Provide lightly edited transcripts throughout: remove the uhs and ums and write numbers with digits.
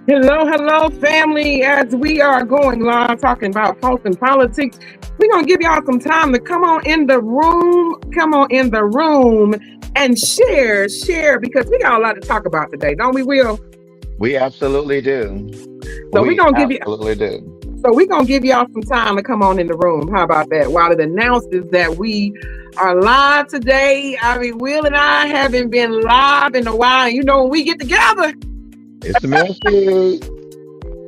Hello, hello, family. As we are going live talking about Fulton politics, we're going to give y'all some time to come on in the room, and share, because we got a lot to talk about today, don't we, Will? We absolutely do. So we're We going to give you, absolutely do. so we're going to give y'all some time to come on in the room. How about that? While it announces that we are live today. I mean, Will and I haven't been live in a while. You know, when we get together, It's messy.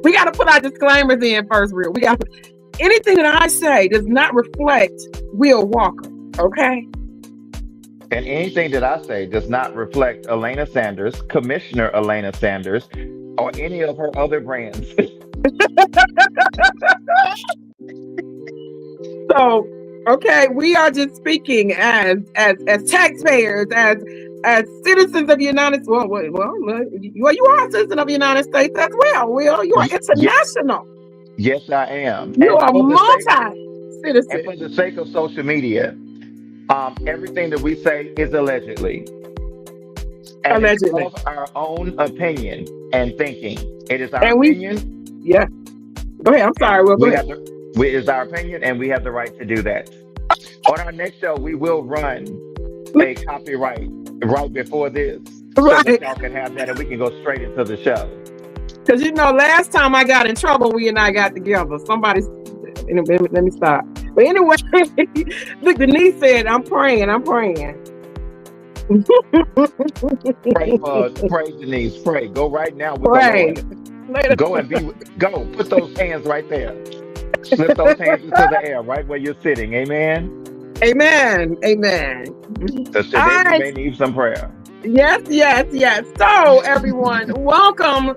we got to put our disclaimers in first, Will. We got to anything that I say does not reflect Will Walker, okay? And anything that I say does not reflect Alana Sanders, Commissioner Alana Sanders, or any of her other brands. So, okay, we are just speaking as taxpayers, as citizens of the United States. Well, you are a citizen of the United States as well. Will you are Ye- international? yes, I am. You are And multi-citizen. for the sake of social media, everything that we say is allegedly. And it's Allegedly, of our own opinion and thinking. It is our and we, opinion, yeah. Go ahead. I'm sorry. and Will, go we ahead. have it is our opinion, and we have the right to do that. On our next show, we will run a copyright right before this so that Right, y'all can have that and we can go straight into the show. because last time I got in trouble, we and I got together. Let me stop. But anyway, look, Denise said, "I'm praying. I'm praying." Pray, Denise, pray. Go right now with the Pray. Lord. Later. Go. Put those hands right there. Slip those hands into the air right where you're sitting. Amen. Amen. Amen. Because All today you right. may need some prayer. Yes, yes, yes. So, everyone, welcome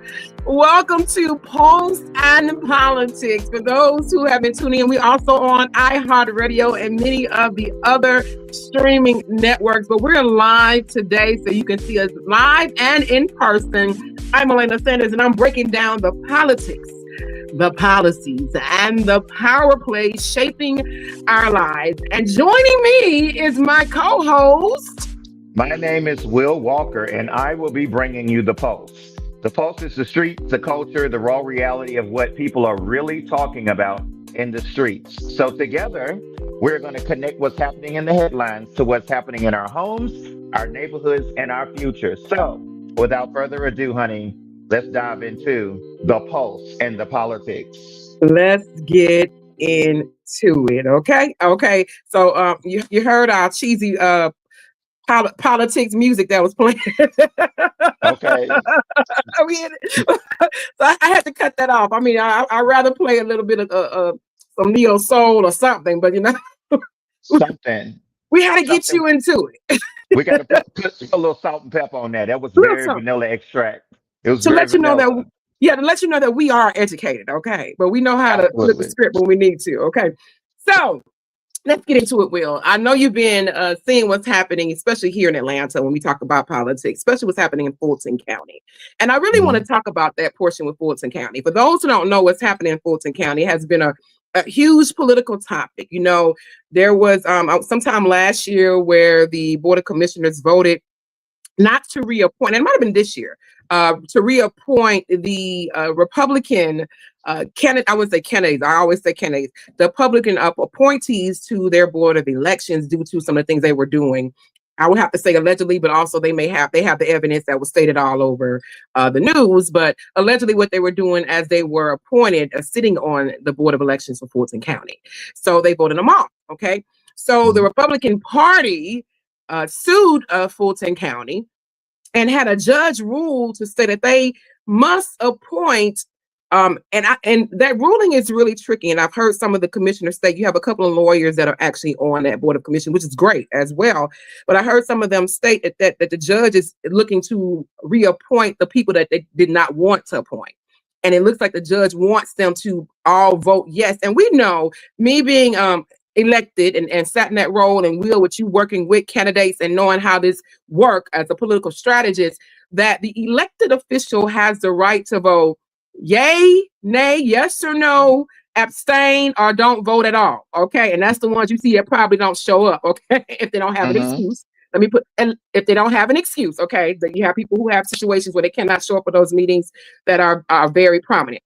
to Pulse and Politics. For those who have been tuning in, we also on iHeartRadio and many of the other streaming networks. But we're live today, so you can see us live and in person. I'm Alana Sanders, and I'm breaking down the politics, the policies, and the power plays shaping our lives. And joining me is my co-host. My name is Will Walker, and I will be bringing you the Pulse. The Pulse is the streets, the culture, the raw reality of what people are really talking about in the streets. So, together, we're going to connect what's happening in the headlines to what's happening in our homes, our neighborhoods, and our future. So, without further ado, honey, let's dive into the Pulse and the politics. Let's get into it. Okay. So you heard our cheesy politics music that was playing. Okay. I mean, so I had to cut that off. I mean, I rather play a little bit of some neo soul or something, but Something. we had to get Something. you into it. We got to put a little salt and pepper on that. That was Little very something vanilla extract. It was to very let you know that vanilla. yeah, to let you know that we are educated, okay? But we know how to flip the Absolutely. script when we need to, okay? So let's get into it, Will. I know you've been seeing what's happening, especially here in Atlanta when we talk about politics, especially what's happening in Fulton County. And I really want to Mhm. talk about that portion with Fulton County. For those who don't know what's happening in Fulton County, it has been a huge political topic. There was sometime last year where the Board of Commissioners voted not to reappoint, and it might have been this year, to reappoint the Republican candidate. I would say candidates. I always say candidates. The Republican appointees to their board of elections due to some of the things they were doing. I would have to say allegedly, but also they have the evidence that was stated all over the news. But allegedly, what they were doing as they were appointed, sitting on the board of elections for Fulton County, so they voted them off. Okay, so the Mhm. Republican Party sued Fulton County and had a judge rule to say that they must appoint. And that ruling is really tricky. And I've heard some of the commissioners say you have a couple of lawyers that are actually on that board of commission, which is great as well. But I heard some of them state that the judge is looking to reappoint the people that they did not want to appoint. And it looks like the judge wants them to all vote yes. And we know, me being elected and sat in that role, and Will, with you working with candidates and knowing how this work as a political strategist, that the elected official has the right to vote yay, nay, yes or no, abstain, or don't vote at all. Okay. And that's the ones you see that probably don't show up. Okay. If they don't have an Mhm. excuse. let me put, and if they don't have an excuse, okay, that you have people who have situations where they cannot show up for those meetings that are very prominent.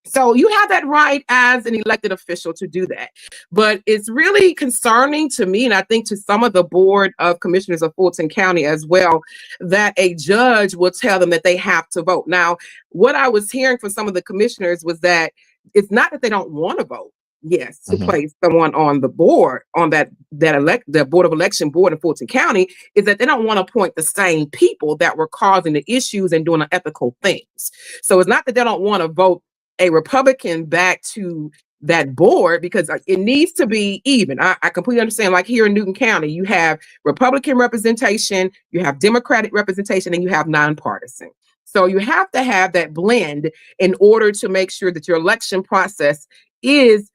So you have that right as an elected official to do that. But it's really concerning to me, and I think to some of the board of commissioners of Fulton County as well, that a judge will tell them that they have to vote. Now, what I was hearing from some of the commissioners was that it's not that they don't want to vote. Yes, to Hmm. place someone on the board, on the board of election board in Fulton County, is that they don't want to appoint the same people that were causing the issues and doing unethical things. So it's not that they don't want to vote a Republican back to that board, because it needs to be even. I completely understand. Like here in Newton County, you have Republican representation, you have Democratic representation, and you have nonpartisan. So you have to have that blend in order to make sure that your election process is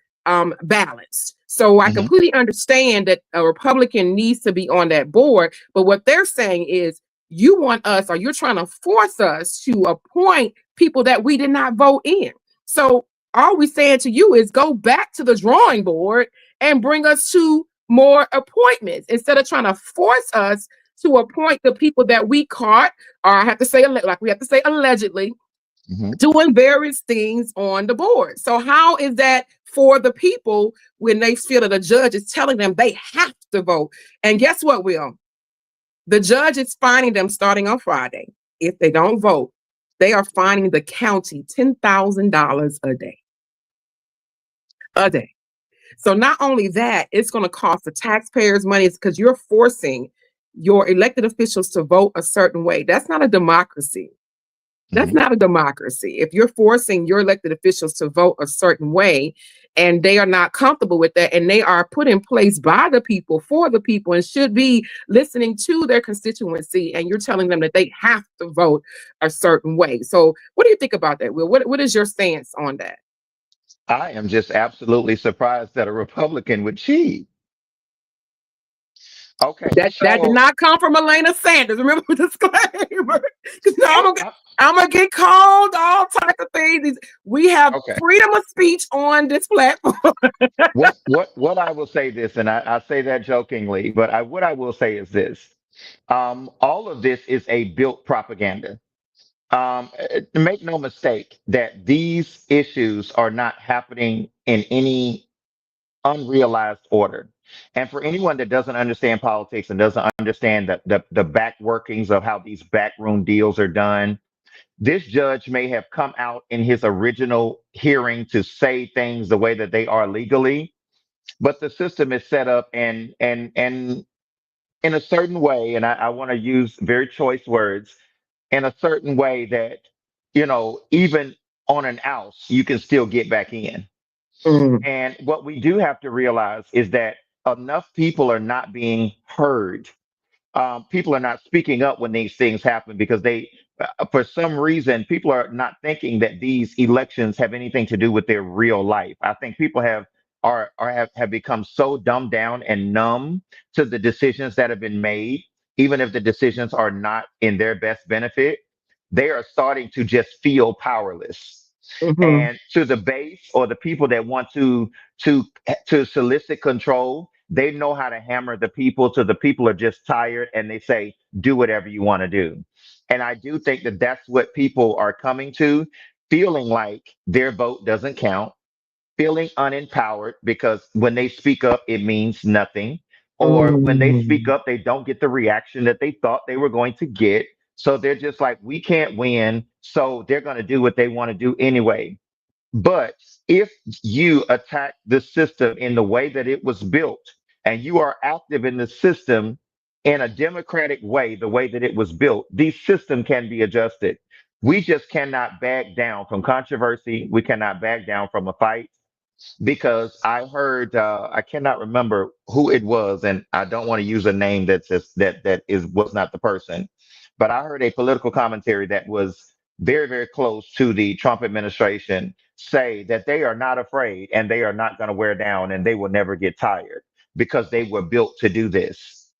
balanced. So I Hmm. completely understand that a Republican needs to be on that board, but what they're saying is you want us, or you're trying to force us to appoint people that we did not vote in. So all we're saying to you is go back to the drawing board and bring us to more appointments instead of trying to force us to appoint the people that we caught, or I have to say, like we have to say, allegedly Hmm. doing various things on the board. So how is that for the people when they feel that a judge is telling them they have to vote? And guess what, Will? The judge is fining them starting on Friday. If they don't vote, they are fining the county $10,000 a day. A day. So not only that, it's going to cost the taxpayers money. It's because you're forcing your elected officials to vote a certain way. That's not a democracy. That's Hmm. not a democracy. If you're forcing your elected officials to vote a certain way and they are not comfortable with that, and they are put in place by the people, for the people, and should be listening to their constituency, and you're telling them that they have to vote a certain way. So what do you think about that, Will? What is your stance on that? I am just absolutely surprised that a Republican would cheat. Okay, That did so not come from Elena Sanders. Remember the disclaimer. Because I, I'm gonna get called all types of things. We have okay. freedom of speech on this platform. What I will say this, and I say that jokingly, but what I will say is this: all of this is a built propaganda. Make no mistake that these issues are not happening in any unrealized order. And for anyone that doesn't understand politics and doesn't understand the back workings of how these backroom deals are done, this judge may have come out in his original hearing to say things the way that they are legally, but the system is set up and in a certain way, and I want to use very choice words, in a certain way that, even on an ounce, you can still get back in. Mm, And what we do have to realize is that enough people are not being heard. People are not speaking up when these things happen because for some reason, people are not thinking that these elections have anything to do with their real life. I think people have become so dumbed down and numb to the decisions that have been made, even if the decisions are not in their best benefit. They are starting to just feel powerless. mhm, And to the base or the people that want to to solicit control, they know how to hammer the people till the people are just tired and they say, do whatever you want to do. And I do think that that's what people are coming to, feeling like their vote doesn't count, feeling unempowered because when they speak up, it means nothing. Or when they speak mm, up, they don't get the reaction that they thought they were going to get. So they're just like, we can't win. So they're going to do what they want to do anyway. But if you attack the system in the way that it was built and you are active in the system in a democratic way, the way that it was built, the system can be adjusted. We just cannot back down from controversy. We cannot back down from a fight because I heard I cannot remember who it was, and I don't want to use a name that's just, that is was not the person, but I heard a political commentary that was very very close to the Trump administration say that they are not afraid and they are not going to wear down and they will never get tired because they were built to do this.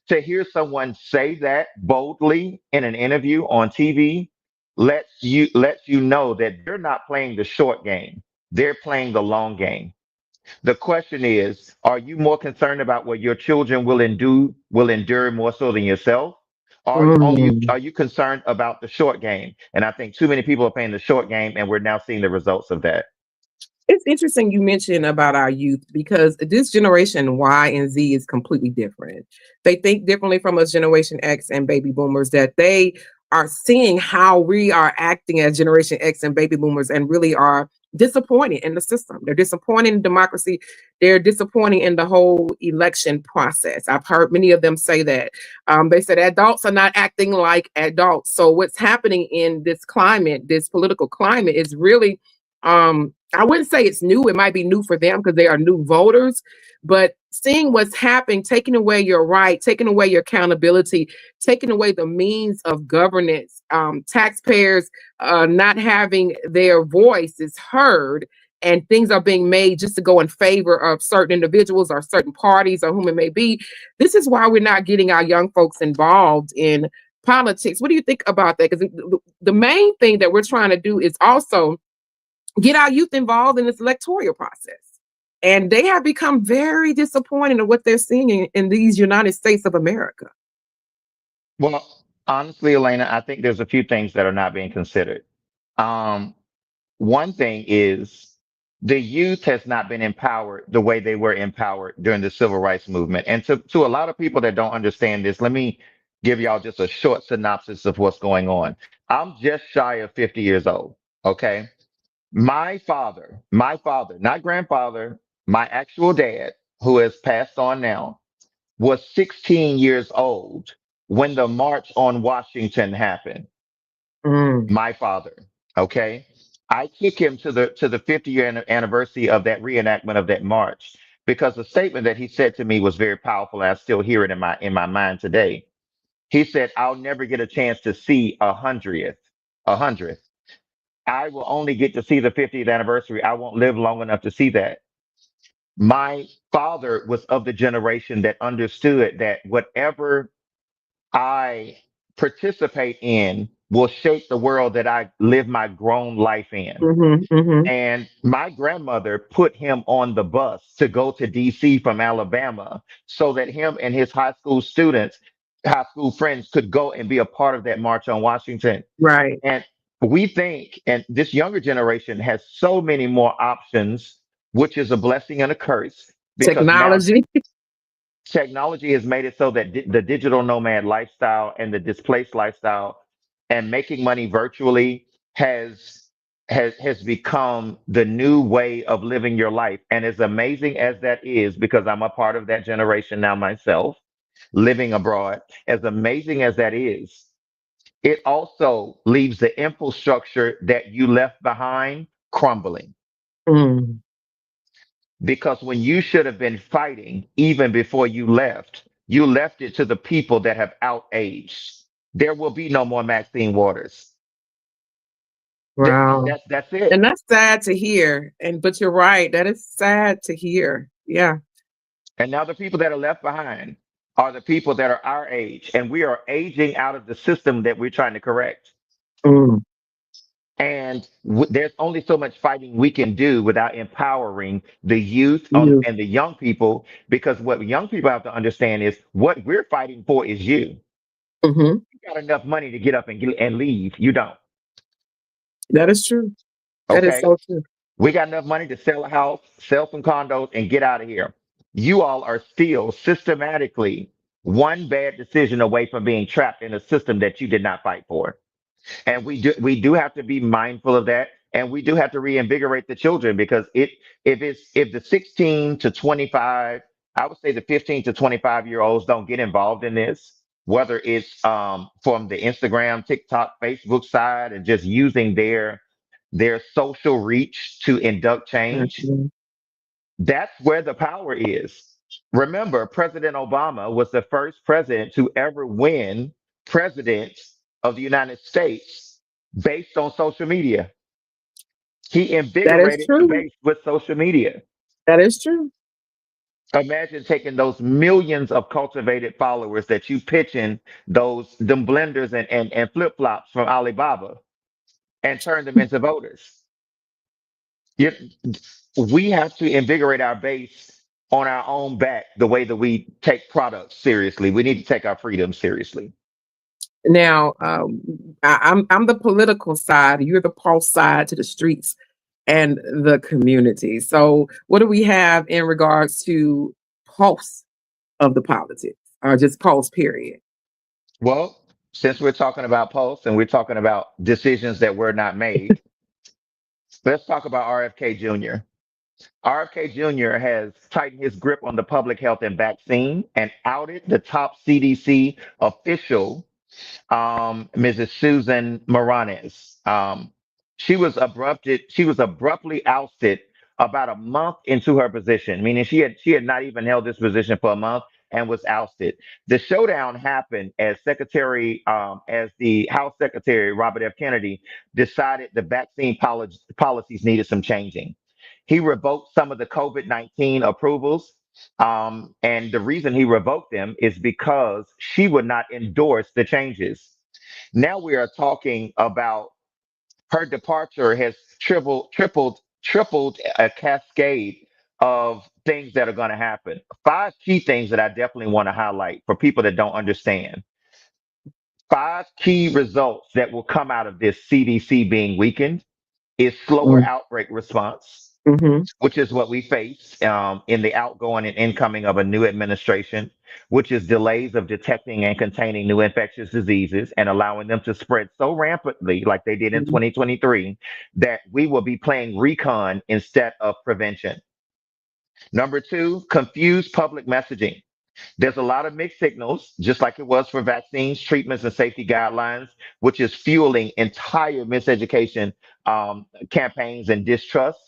To hear someone say that boldly in an interview on TV lets you know that they're not playing the short game, they're playing the long game. The question is, are you more concerned about what your children will endure more so than yourself? Or Mm. are you concerned about the short game? And I think too many people are playing the short game, and we're now seeing the results of that. It's interesting you mentioned about our youth because this generation Y and Z is completely different. They think differently from us, Generation X and baby boomers, that they are seeing how we are acting as Generation X and baby boomers and really are disappointed in the system. They're disappointed in democracy. They're disappointed in the whole election process. I've heard many of them say that. They said adults are not acting like adults. So, what's happening in this climate, this political climate, is really I wouldn't say it's new. It might be new for them because they are new voters, but seeing what's happening, taking away your right, taking away your accountability, taking away the means of governance, taxpayers not having their voices heard, and things are being made just to go in favor of certain individuals or certain parties or whom it may be. This is why we're not getting our young folks involved in politics. What do you think about that? Because the main thing that we're trying to do is also get our youth involved in this electoral process. And they have become very disappointed in what they're seeing in these United States of America. Well, honestly, Elena, I think there's a few things that are not being considered. Um, One thing is the youth has not been empowered the way they were empowered during the civil rights movement. And to a lot of people that don't understand this, let me give y'all just a short synopsis of what's going on. I'm just shy of 50 years old. Okay. My father, not grandfather, my actual dad, who has passed on now, was 16 years old when the March on Washington happened. Mm, My father. Okay. I took him to the 50-year anniversary of that reenactment of that march because the statement that he said to me was very powerful. And I still hear it in my mind today. He said, "I'll never get a chance to see a hundredth. I will only get to see the 50th anniversary. I won't live long enough to see that." My father was of the generation that understood that whatever I participate in will shape the world that I live my grown life in. hmm. And my grandmother put him on the bus to go to DC from Alabama so that him and his high school friends could go and be a part of that March on Washington. Right. And we think, and this younger generation has so many more options, which is a blessing and a curse because now Technology. technology has made it so that the digital nomad lifestyle and the displaced lifestyle and making money virtually has become the new way of living your life. And as amazing as that is, because I'm a part of that generation now myself, living abroad, as amazing as that is, it also leaves the infrastructure that you left behind crumbling. Mm, Because when you should have been fighting even before you left it to the people that have outaged. There will be no more Maxine Waters. wow. That's it. And that's sad to hear. And but you're right. That is sad to hear. Yeah. And now the people that are left behind are the people that are our age, and we are aging out of the system that we're trying to correct. Mm, And there's only so much fighting we can do without empowering the youth you. and the young people, because what young people have to understand is what we're fighting for is you. Hmm. You got enough money to get up and leave. You don't. That is true. That is Okay. so true. We got enough money to sell a house, sell some condos, and get out of here. You all are still systematically one bad decision away from being trapped in a system that you did not fight for. And we do have to be mindful of that, and we do have to reinvigorate the children because if the 16 to 25, I would say the 15 to 25-year-olds don't get involved in this, whether it's from the Instagram, TikTok, Facebook side, and just using their social reach to induct change. Mhm. That's where the power is. Remember, President Obama was the first president to ever win president of the United States based on social media. He That is invigorated the true. base with social media. That is true. Imagine taking those millions of cultivated followers that you pitching those them blenders and flip flops from Alibaba and turn them into voters. You, we have to invigorate our base on our own back the way that we take products seriously. We need to take our freedom seriously. Now, I'm the political side. You're the pulse side to the streets and the community. So, what do we have in regards to pulse of the politics, or just pulse? Period. Well, since we're talking about pulse and we're talking about decisions that were not made, let's talk about RFK Jr. RFK Jr. has tightened his grip on the public health and vaccine and outed the top CDC official, Mrs. Susan Moranes. She was abruptly ousted about a month into her position, meaning she had not even held this position for a month and was ousted. The showdown happened as the House Secretary Robert F. Kennedy decided the vaccine policies needed some changing. He revoked some of the COVID-19 approvals. And the reason he revoked them is because she would not endorse the changes. Now we are talking about her departure has tripled a cascade of things that are going to happen. Five key things that I definitely want to highlight for people that don't understand. Five key results that will come out of this CDC being weakened is slower outbreak response, Mm-hmm. which is what we face in the outgoing and incoming of a new administration, which is delays of detecting and containing new infectious diseases and allowing them to spread so rampantly, like they did in Mm-hmm. 2023, that we will be playing recon instead of prevention. Number two, confused public messaging. There's a lot of mixed signals, just like it was for vaccines, treatments, and safety guidelines, which is fueling entire miseducation campaigns and distrust,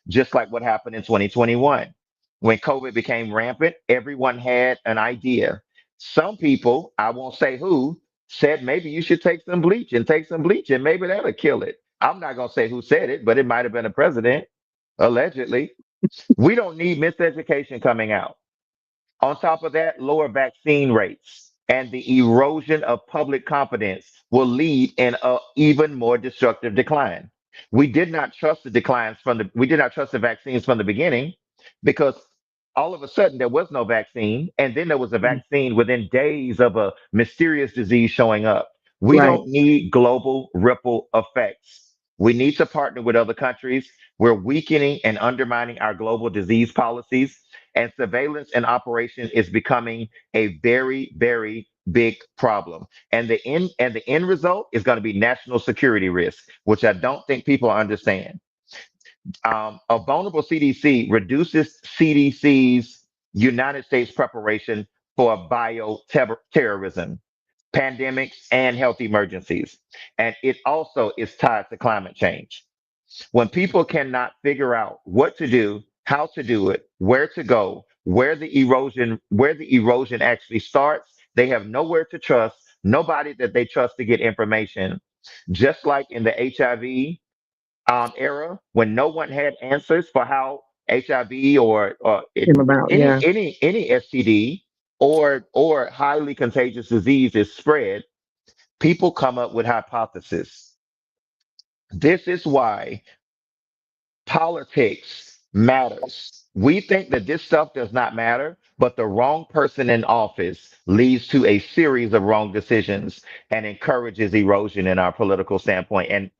just like what happened in 2021. When COVID became rampant, everyone had an idea. Some people, I won't say who, said maybe you should take some bleach and take some bleach and maybe that'll kill it. I'm not going to say who said it, but it might have been a president, allegedly. We don't need miseducation coming out. On top of that, lower vaccine rates and the erosion of public confidence will lead in an even more destructive decline. We did not trust the vaccines from the beginning because all of a sudden there was no vaccine, and then there was a vaccine within days of a mysterious disease showing up. We Right. don't need global ripple effects. We need to partner with other countries. We're weakening and undermining our global disease policies, and surveillance and operation is becoming a very, very big problem. And the end result is going to be national security risk, which I don't think people understand. A vulnerable CDC reduces CDC's United States preparation for bioterrorism, pandemics, and health emergencies. And it also is tied to climate change. When people cannot figure out what to do, how to do it, where to go, where the erosion actually starts, they have nowhere to trust, nobody that they trust to get information. Just like in the HIV era, when no one had answers for how HIV Came about. Yeah. any STD or highly contagious disease is spread, people come up with hypotheses. This is why politics matters. We think that this stuff does not matter, but the wrong person in office leads to a series of wrong decisions and encourages erosion in our political standpoint. And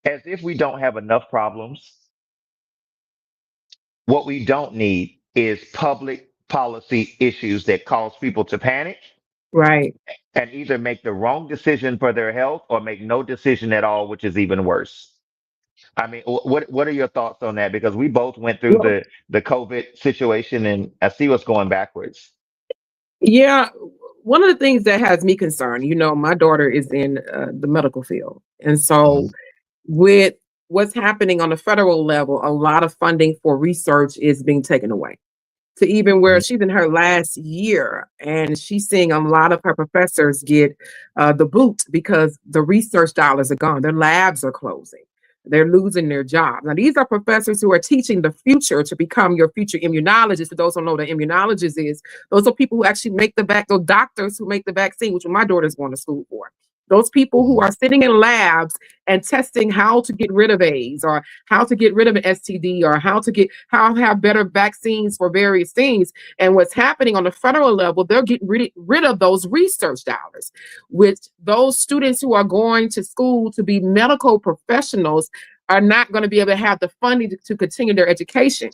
as if we don't have enough problems, what we don't need is public policy issues that cause people to panic Right. and either make the wrong decision for their health or make no decision at all, which is even worse. I mean, what are your thoughts on that? Because we both went through Well, the COVID situation, and I see what's going backwards. yeah. One of the things that has me concerned, my daughter is in the medical field, and so Mhm. with what's happening on the federal level, a lot of funding for research is being taken away, to even where Mhm. she's in her last year and she's seeing a lot of her professors get the boot because the research dollars are gone. Their labs are closing. They're losing their jobs. Now, these are professors who are teaching the future to become your future immunologist. For those who don't know what an immunologist is, those are people who actually make the vaccine, those doctors who make the vaccine, which my daughter's going to school for. Those people who are sitting in labs and testing how to get rid of AIDS, or how to get rid of an STD, or how to have better vaccines for various things. And what's happening on the federal level, they're getting rid of those research dollars, which those students who are going to school to be medical professionals are not going to be able to have the funding to continue their education.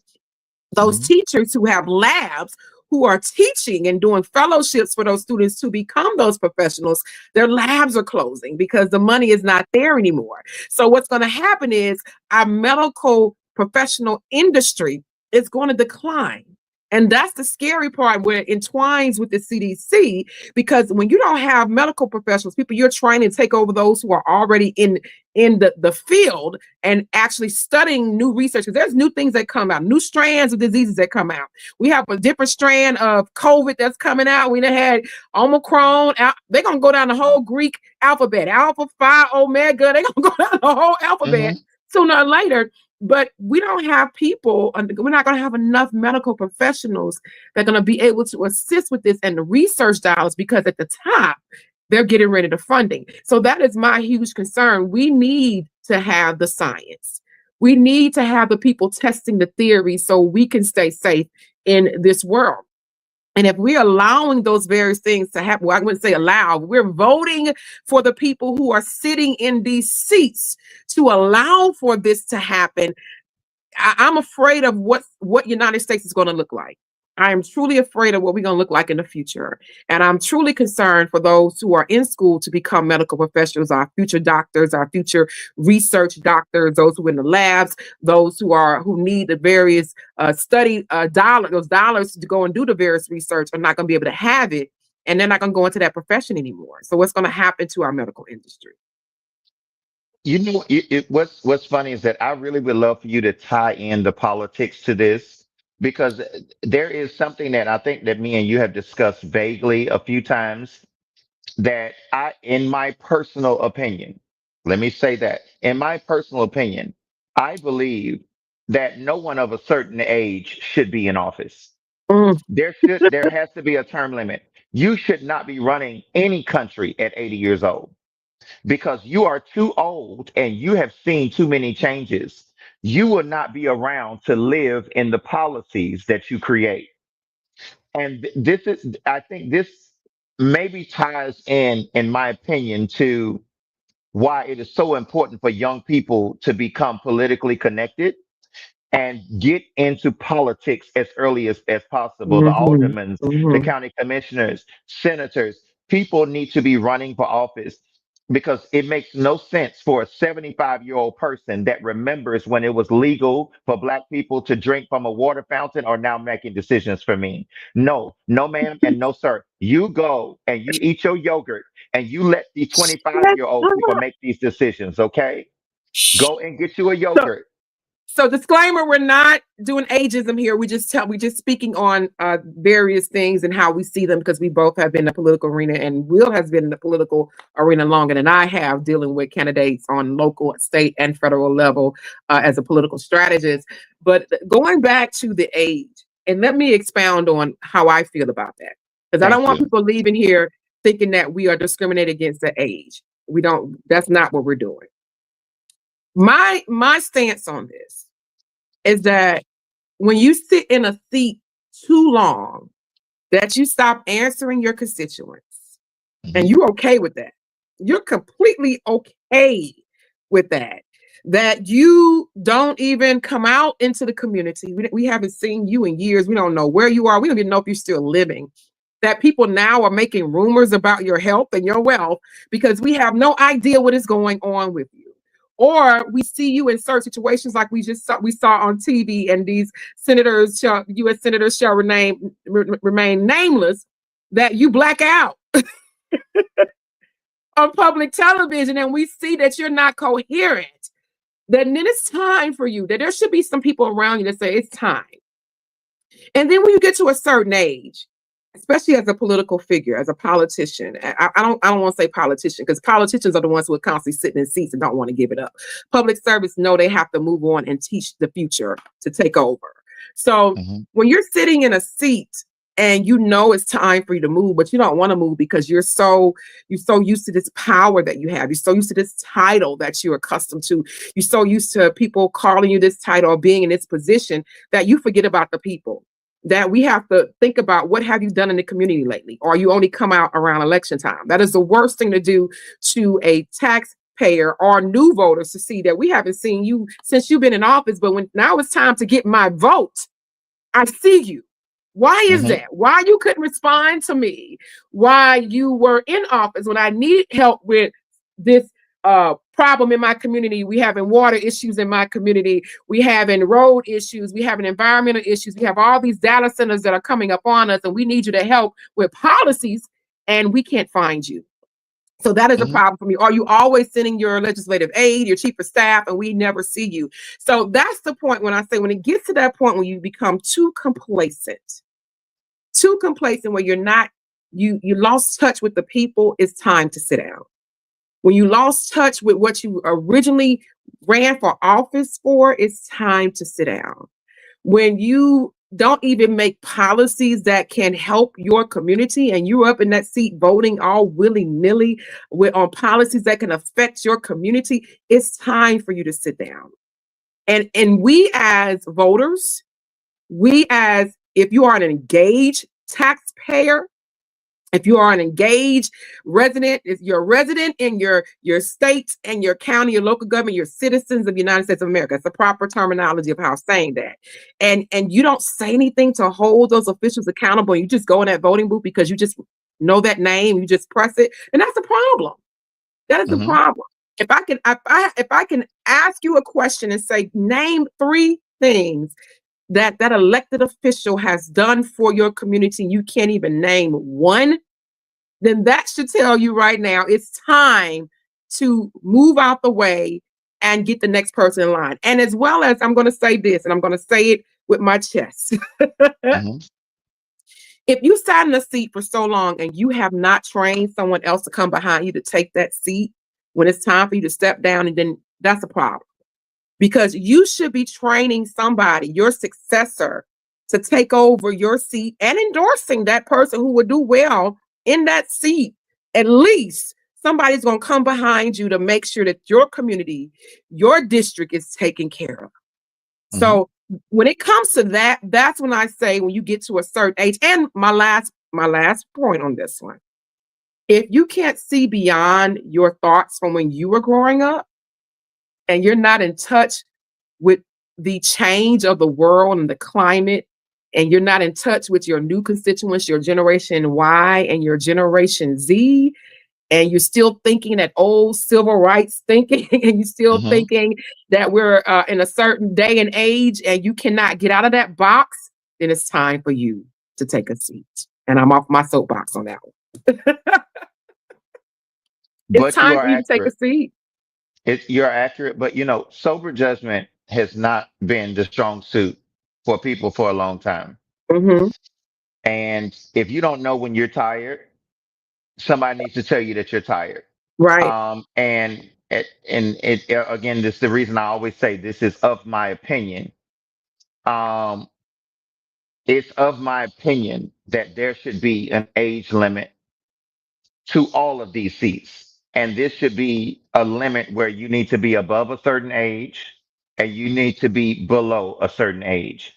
Those teachers who have labs, who are teaching and doing fellowships for those students to become those professionals, their labs are closing because the money is not there anymore. So what's going to happen is our medical professional industry is going to decline. And that's the scary part, where it entwines with the CDC, because when you don't have medical professionals, people you're trying to take over, those who are already in the field and actually studying new research, because there's new things that come out, new strands of diseases that come out. We have a different strand of COVID that's coming out. We done had Omicron. They're going to go down the whole Greek alphabet, Alpha, Phi, Omega. They're going to go down the whole alphabet sooner or later. But we don't have people, we're not going to have enough medical professionals that are going to be able to assist with this and the research dollars, because at the top, they're getting rid of the funding. So that is my huge concern. We need to have the science. We need to have the people testing the theory so we can stay safe in this world. And if we're allowing those various things to happen, well, I wouldn't say allow, we're voting for the people who are sitting in these seats to allow for this to happen. I'm afraid of what United States is going to look like. I am truly afraid of what we're going to look like in the future. And I'm truly concerned for those who are in school to become medical professionals, our future doctors, our future research doctors, those who are in the labs, those who need the various study those dollars to go and do the various research are not going to be able to have it. And they're not going to go into that profession anymore. So what's going to happen to our medical industry? You know, what's funny is that I really would love for you to tie in the politics to this, because there is something that I think that me and you have discussed vaguely a few times, that in my personal opinion, let me say that, in my personal opinion, I believe that no one of a certain age should be in office. Mm. There has to be a term limit. You should not be running any country at 80 years old, because you are too old and you have seen too many changes. You will not be around to live in the policies that you create. And I think this maybe ties in my opinion, to why it is so important for young people to become politically connected and get into politics as early as possible. The Mhm. aldermen, the Mhm. county commissioners, senators, people need to be running for office, because it makes no sense for a 75-year-old person that remembers when it was legal for Black people to drink from a water fountain are now making decisions for me. No, no, ma'am, and no, sir. You go and you eat your yogurt and you let the 25-year-old people make these decisions, okay? Go and get you a So, yogurt. so disclaimer, we're not doing ageism here. We just speaking on various things and how we see them, because we both have been in the political arena, and Will has been in the political arena longer than I have, dealing with candidates on local, state, and federal level as a political strategist. But going back to the age, and let me expound on how I feel about that, because I don't Thank want you. people leaving here thinking that we are discriminating against the age. We don't. That's not what we're doing. My stance on this is that when you sit in a seat too long, that you stop answering your constituents, and Mhm. you're okay with that. You're completely okay with that. That you don't even come out into the community. We haven't seen you in years. We don't know where you are. We don't even know if you're still living. That people now are making rumors about your health and your wealth because we have no idea what is going on with you. Or we see you in certain situations like we saw on TV, and these U.S. senators shall remain nameless, that you black out on public television, and we see that you're not coherent. Then it's time for you. That there should be some people around you that say it's time. And then when you get to a certain age, especially as a political figure, as a politician, I don't want to say politician, because politicians are the ones who are constantly sitting in seats and don't want to give it up. Public service know they have to move on and teach the future to take over. So Mhm. when you're sitting in a seat and it's time for you to move, but you don't want to move because you're so used to this power that you have. You're so used to this title that you're accustomed to. You're so used to people calling you this title or being in this position that you forget about the people. That we have to think about, what have you done in the community lately? Or you only come out around election time. That is the worst thing to do to a taxpayer or new voters, to see that we haven't seen you since you've been in office, but when now it's time to get my vote, I see you. Why is Mm-hmm. that? Why you couldn't respond to me? Why you were in office when I needed help with this problem in my community? We having water issues in my community. We having road issues. We having environmental issues. We have all these data centers that are coming up on us, and we need you to help with policies, and we can't find you. So that is a Mm-hmm. problem for me. Are you always sending your legislative aide, your chief of staff, and we never see you? So that's the point when I say, when it gets to that point when you become too complacent where you're not, you lost touch with the people, it's time to sit down. When you lost touch with what you originally ran for office for, it's time to sit down. When you don't even make policies that can help your community, and you're up in that seat voting all willy-nilly on policies that can affect your community, it's time for you to sit down. And we as voters, if you are an engaged taxpayer, if you are an engaged resident, if you're a resident in your state and your county, your local government, you're citizens of the United States of America. It's the proper terminology of how saying that. And you don't say anything to hold those officials accountable. You just go in that voting booth because you just know that name, you just press it. And that's a problem. That is a Mm-hmm. problem. If I can ask you a question and say, name 3 things that elected official has done for your community, you can't even name one, then that should tell you right now it's time to move out the way and get the next person in line. And as well as, I'm going to say this, and I'm going to say it with my chest. Mm-hmm. If you sat in a seat for so long and you have not trained someone else to come behind you to take that seat when it's time for you to step down, and then that's a problem. Because you should be training somebody, your successor, to take over your seat and endorsing that person who would do well in that seat. At least somebody's going to come behind you to make sure that your community, your district is taken care of. Mm-hmm. So when it comes to that, that's when I say, when you get to a certain age, and my last point on this one, if you can't see beyond your thoughts from when you were growing up, and you're not in touch with the change of the world and the climate, and you're not in touch with your new constituents, your generation Y and your generation Z, and you're still thinking that old civil rights thinking, and you're still Mm-hmm. thinking that we're in a certain day and age, and you cannot get out of that box, then it's time for you to take a seat. And I'm off my soapbox on that one. It's But you time are for you to take a accurate. seat. You're accurate, but sober judgment has not been the strong suit for people for a long time. Hmm. And if you don't know when you're tired, somebody needs to tell you that you're tired. Right. And again, this is the reason I always say this is of my opinion. Um, it's of my opinion that there should be an age limit to all of these seats. And this should be a limit where you need to be above a certain age and you need to be below a certain age.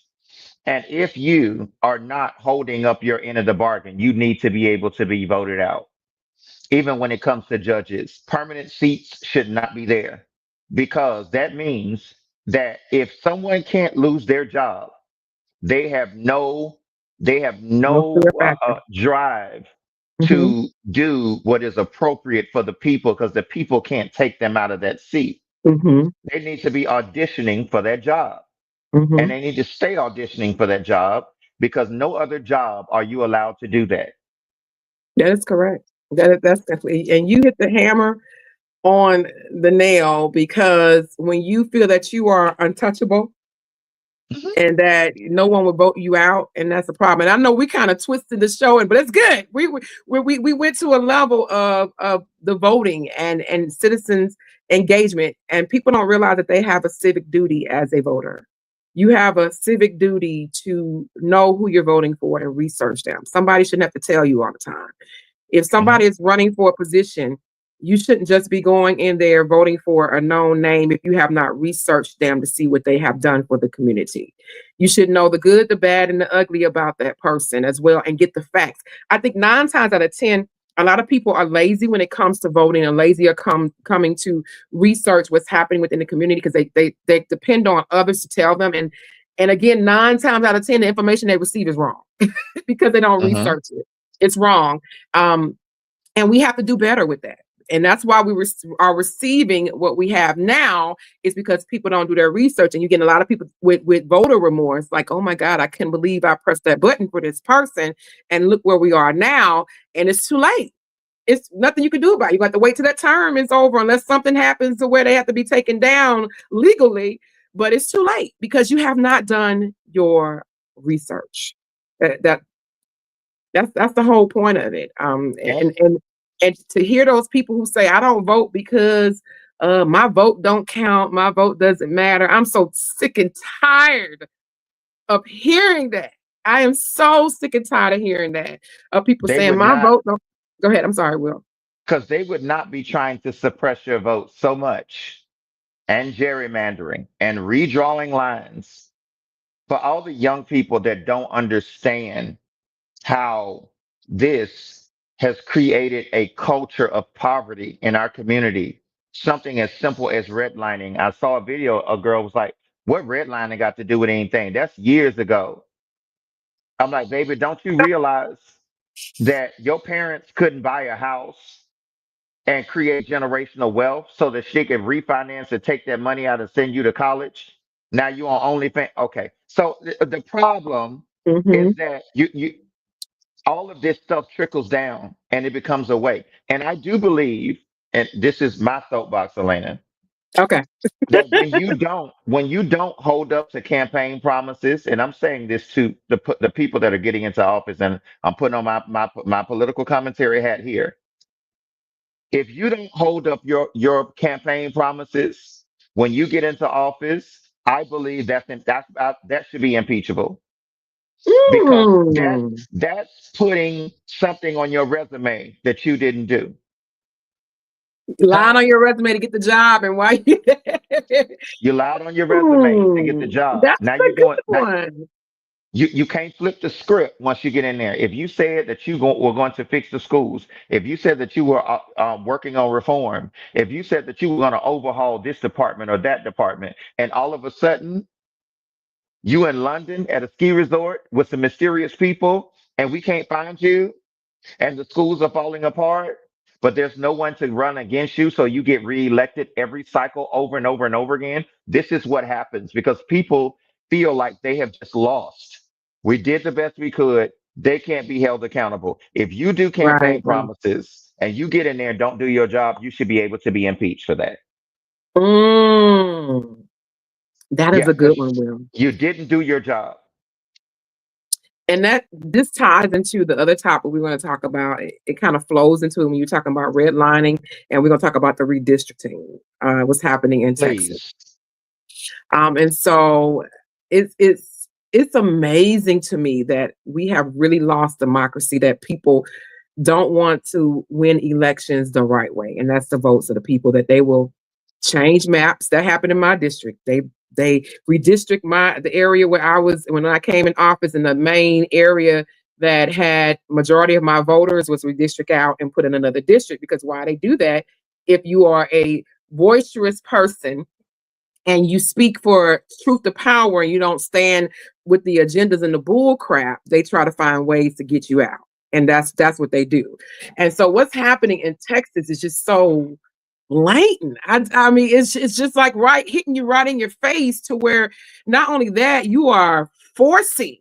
And if you are not holding up your end of the bargain, you need to be able to be voted out. Even when it comes to judges, permanent seats should not be there because that means that if someone can't lose their job, they have no they have No no fear factor. drive Hmm. to do what is appropriate for the people because the people can't take them out of that seat. Hmm. They need to be auditioning for that job, and Hmm. they need to stay auditioning for that job because no other job are you allowed to do that. That is correct. That's definitely, and you hit the hammer on the nail, because when you feel that you are untouchable Mhm. and that no one will vote you out, and that's a problem. And I know we kind of twisted the show, but it's good. We went to a level of the voting and citizens engagement, and people don't realize that they have a civic duty as a voter. you have a civic duty to know who you're voting for and research them. Somebody shouldn't have to tell you all the time. If somebody is running for a position, you shouldn't just be going in there voting for a known name if you have not researched them to see what they have done for the community. You should know the good, the bad, and the ugly about that person as well and get the facts. I think 9 times out of 10, a lot of people are lazy when it comes to voting and lazy are coming to research what's happening within the community because they depend on others to tell them. And again, 9 times out of 10, the information they receive is wrong because they don't research it. It's wrong. And we have to do better with that. And that's why we are receiving what we have now is because people don't do their research. And you get a lot of people with voter remorse, like, oh my God, I can't believe I pressed that button for this person. And look where we are now. And it's too late. It's nothing you can do about it. You got to wait till that term is over unless something happens to where they have to be taken down legally. But it's too late because you have not done your research. That's the whole point of it. And to hear those people who say, I don't vote because my vote don't count, my vote doesn't matter. I'm so sick and tired of hearing that. I am so sick and tired of hearing that. Of people saying my vote don't. Go ahead. I'm sorry, Will. Because they would not be trying to suppress your vote so much and gerrymandering and redrawing lines for all the young people that don't understand how this has created a culture of poverty in our community. Something as simple as redlining. I saw a video, a girl was like, what redlining got to do with anything? That's years ago. I'm like, baby, don't you realize that your parents couldn't buy a house and create generational wealth so that she could refinance and take that money out and send you to college? Now you on OnlyFans. Okay. So the problem is that you all of this stuff trickles down and it becomes a way. And I do believe, and this is my soapbox, Alana, Okay. that when you don't hold up to campaign promises, and I'm saying this to the people that are getting into office, and I'm putting on my political commentary hat here. If you don't hold up your campaign promises when you get into office, I believe that should be impeachable because that's putting something on your resume that you didn't do. Lying on your resume to get the job, and why you lied on your resume to get the job. That's Now a you're good going. one. You can't flip the script once you get in there. If you said that were going to fix the schools, if you said that you were working on reform, if you said that you were going to overhaul this department or that department, and all of a sudden you in London at a ski resort with some mysterious people, and we can't find you, and the schools are falling apart, but there's no one to run against you, so you get reelected every cycle over and over and over again. This is what happens because people feel like they have just lost. We did the best we could. They can't be held accountable. If you do campaign Right. promises and you get in there and don't do your job, you should be able to be impeached for that. That is Yeah, a good because one, Will. you didn't do your job. And this ties into the other topic we want to talk about. It kind of flows into it when you're talking about redlining, and we're going to talk about the redistricting, what's happening in Texas. Please. And so it's amazing to me that we have really lost democracy, that people don't want to win elections the right way. And that's the votes of the people, that they will change maps. That happened in my district. They redistrict the area where I was when I came in office, in the main area that had majority of my voters was redistrict out and put in another district. Because why they do that, if you are a boisterous person and you speak for truth to power and you don't stand with the agendas and the bull crap, they try to find ways to get you out. And that's what they do. And so what's happening in Texas is just so blatant. I mean, it's just like hitting you right in your face, to where not only that, you are forcing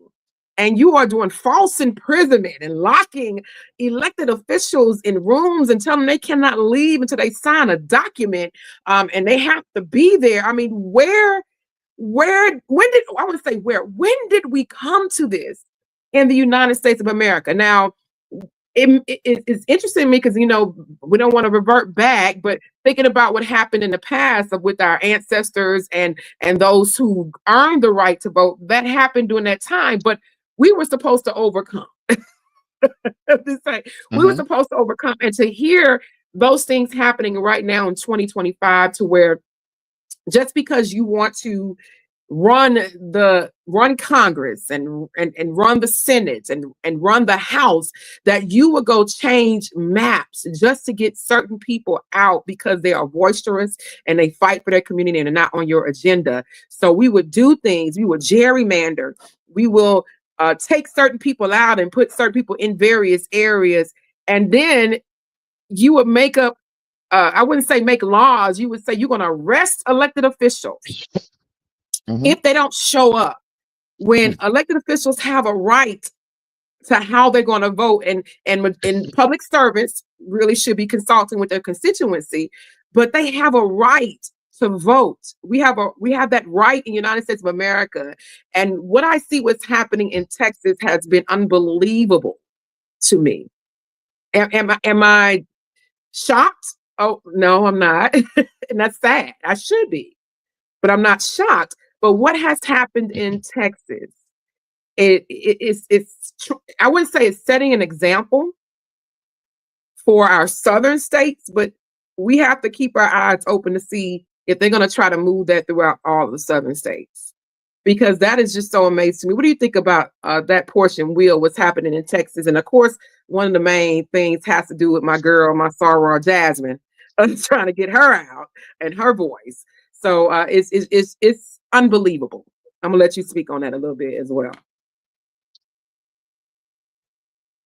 and you are doing false imprisonment and locking elected officials in rooms and telling them they cannot leave until they sign a document, and they have to be there. I mean, when did we come to this in the United States of America? Now, it's interesting to me because we don't want to revert back, but thinking about what happened in the past with our ancestors and those who earned the right to vote, that happened during that time. But we were supposed to overcome. We were Hmm. supposed to overcome, and to hear those things happening right now in 2025, to where just because you want to run Congress and run the Senate and run the House, that you would go change maps just to get certain people out because they are boisterous and they fight for their community and are not on your agenda. So we would do things, we would gerrymander, we will take certain people out and put certain people in various areas, and then you would make up I wouldn't say make laws, you would say you're going to arrest elected officials Hmm. if they don't show up, when elected officials have a right to how they're going to vote, and public servants really should be consulting with their constituency, but they have a right to vote. We have that right in the United States of America. And what I see what's happening in Texas has been unbelievable to me. Am I shocked? Oh no, I'm not. And that's sad. I should be, but I'm not shocked. But what has happened in Texas, I wouldn't say it's setting an example for our southern states, but we have to keep our eyes open to see if they're going to try to move that throughout all of the southern states, because that is just so amazing to me. What do you think about that portion, Will, what's happening in Texas? And of course, one of the main things has to do with my girl, my soror Jasmine, trying to get her out and her voice. So it's unbelievable. I'm gonna let you speak on that a little bit as well.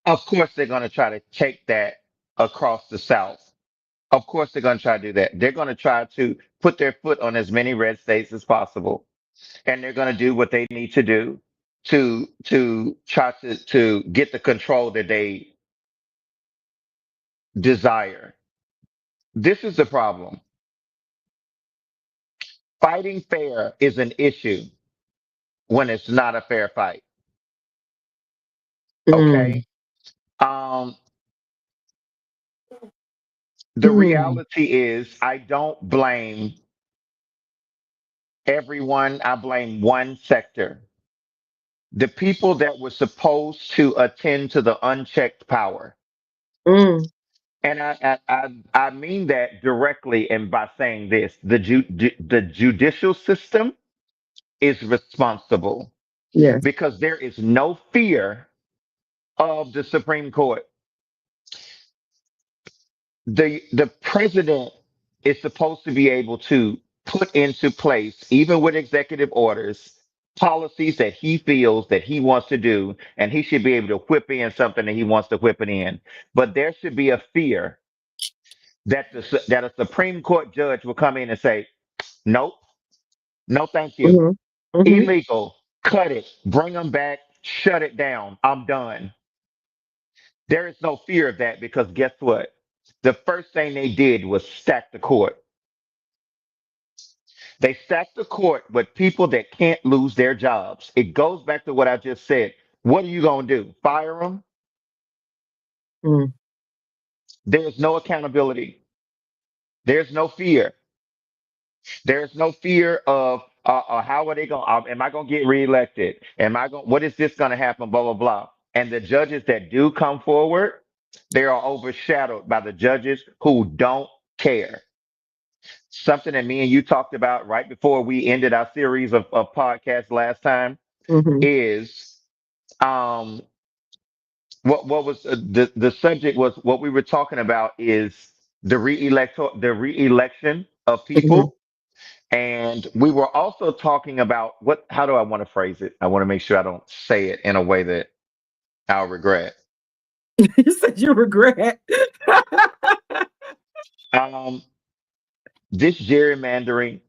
Of course, they're going to try to take that across the South. Of course, they're going to try to do that. They're going to try to put their foot on as many red states as possible, and they're going to do what they need to do to try to get the control that they desire. This is the problem. Fighting fair is an issue when it's not a fair fight. Mm, Okay. Um, the mm, reality is, I don't blame everyone. I blame one sector. The people that were supposed to attend to the unchecked power. mm, And I mean that directly, and by saying this, the judicial system is responsible yes. because there is no fear of the Supreme Court. The president is supposed to be able to put into place, even with executive orders, policies that he feels that he wants to do, and he should be able to whip in something that he wants to whip it in. But there should be a fear that that a Supreme Court judge will come in and say, "Nope, no, thank you, Hmm. Hmm. illegal, cut it, bring them back, shut it down. I'm done." There is no fear of that because guess what? The first thing they did was stack the court. They stack the court with people that can't lose their jobs. It goes back to what I just said. What are you going to do? Fire them? Mm, There's no accountability. There's no fear. There's no fear of how are they going? Am I going to get reelected? Am I going? What is this going to happen? Blah blah blah. And the judges that do come forward, they are overshadowed by the judges who don't care. Something that me and you talked about right before we ended our series of podcasts last time hmm. is um what was the subject was what we were talking about is the reelection of Hmm. people, and we were also talking about what how do I want to phrase it? I want to make sure I don't say it in a way that I'll regret. You said you regret. um this gerrymandering,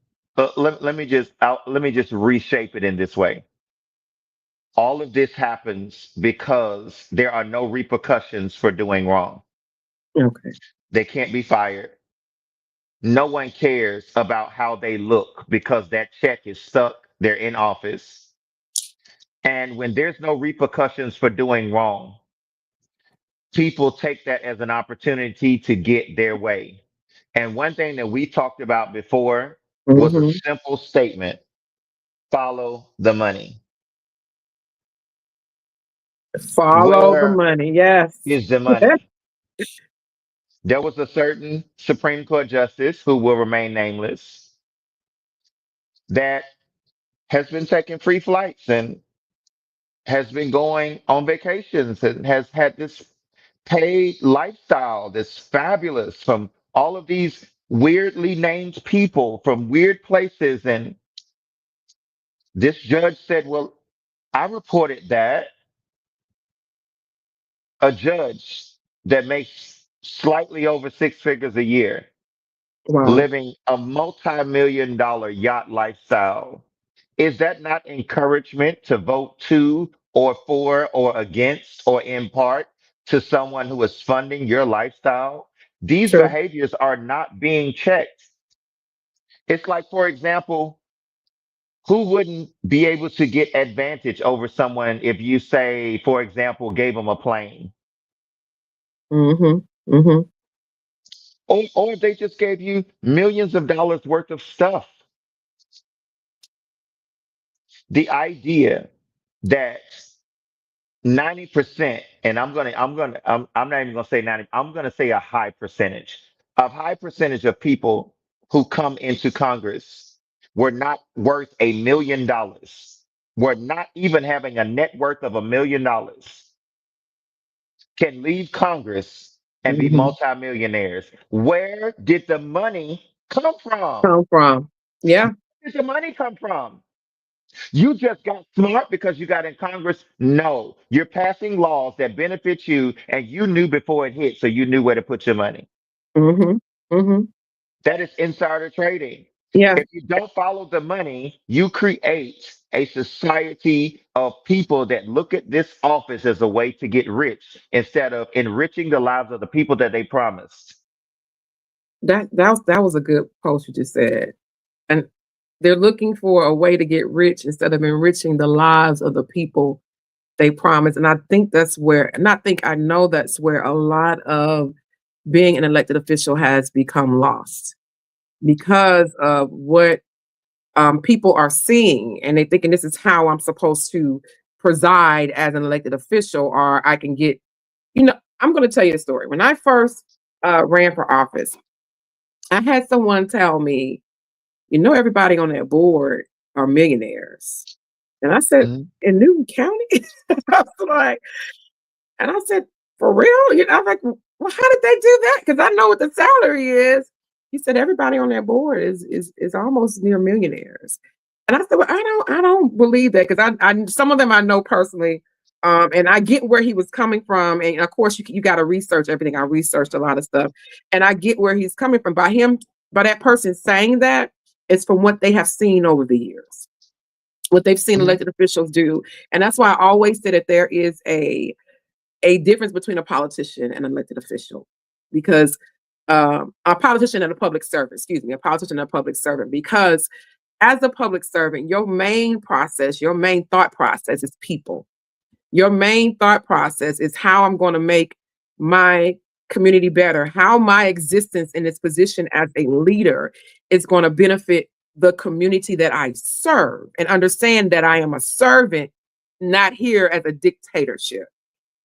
let me just reshape it in this way. All of this happens because there are no repercussions for doing wrong. Okay. They can't be fired. No one cares about how they look because that check is stuck. They're in office. And when there's no repercussions for doing wrong, people take that as an opportunity to get their way. And one thing that we talked about before was a Mm-hmm. simple statement: follow the money. Follow the Where money. Yes. is the money? There was a certain Supreme Court justice who will remain nameless that has been taking free flights and has been going on vacations and has had this paid lifestyle that's fabulous from all of these weirdly named people from weird places. And this judge said, well, I reported that a judge that makes slightly over six figures a year, Wow. living a multi-million dollar yacht lifestyle, is that not encouragement to vote to or for or against or in part to someone who is funding your lifestyle? These True. behaviors are not being checked. It's like, for example, who wouldn't be able to get advantage over someone if you say, for example, gave them a plane, Mm-hmm. Mm-hmm. or if they just gave you millions of dollars worth of stuff? The idea that 90%, and I'm not even gonna say 90, I'm gonna say a high percentage of people who come into Congress were not worth $1 million, were not even having a net worth of $1 million, can leave Congress and be Mm-hmm. multimillionaires. Where did the money come from? Come from. Yeah. Where did the money come from? You just got smart because you got in Congress? No, you're passing laws that benefit you, and you knew before it hit, so you knew where to put your money. Mm-hmm. Mm-hmm. That is insider trading. Yeah. If you don't follow the money, you create a society of people that look at this office as a way to get rich instead of enriching the lives of the people that they promised. That was a good post you just said. And they're looking for a way to get rich instead of enriching the lives of the people they promise. And I think that's where, not think, I know that's where a lot of being an elected official has become lost because of what people are seeing. And they thinking this is how I'm supposed to preside as an elected official, or I can get, I'm going to tell you a story. When I first ran for office, I had someone tell me, everybody on that board are millionaires. And I said, Mhm. in Newton County? I was like, and I said, for real? I'm like, well, how did they do that? Because I know what the salary is. He said, everybody on that board is almost near millionaires. And I said, well, I don't believe that because I some of them I know personally. And I get where he was coming from. And of course, you got to research everything. I researched a lot of stuff, and I get where he's coming from. By that person saying that, it's from what they have seen over the years, what they've seen Mhm. elected officials do. And that's why I always say that there is a difference between a politician and an elected official, because a politician and a public servant, excuse me, a politician and a public servant, because as a public servant, your main process, your main thought process is people. Your main thought process is how I'm going to make my community better, how my existence in this position as a leader is going to benefit the community that I serve, and understand that I am a servant, not here as a dictatorship.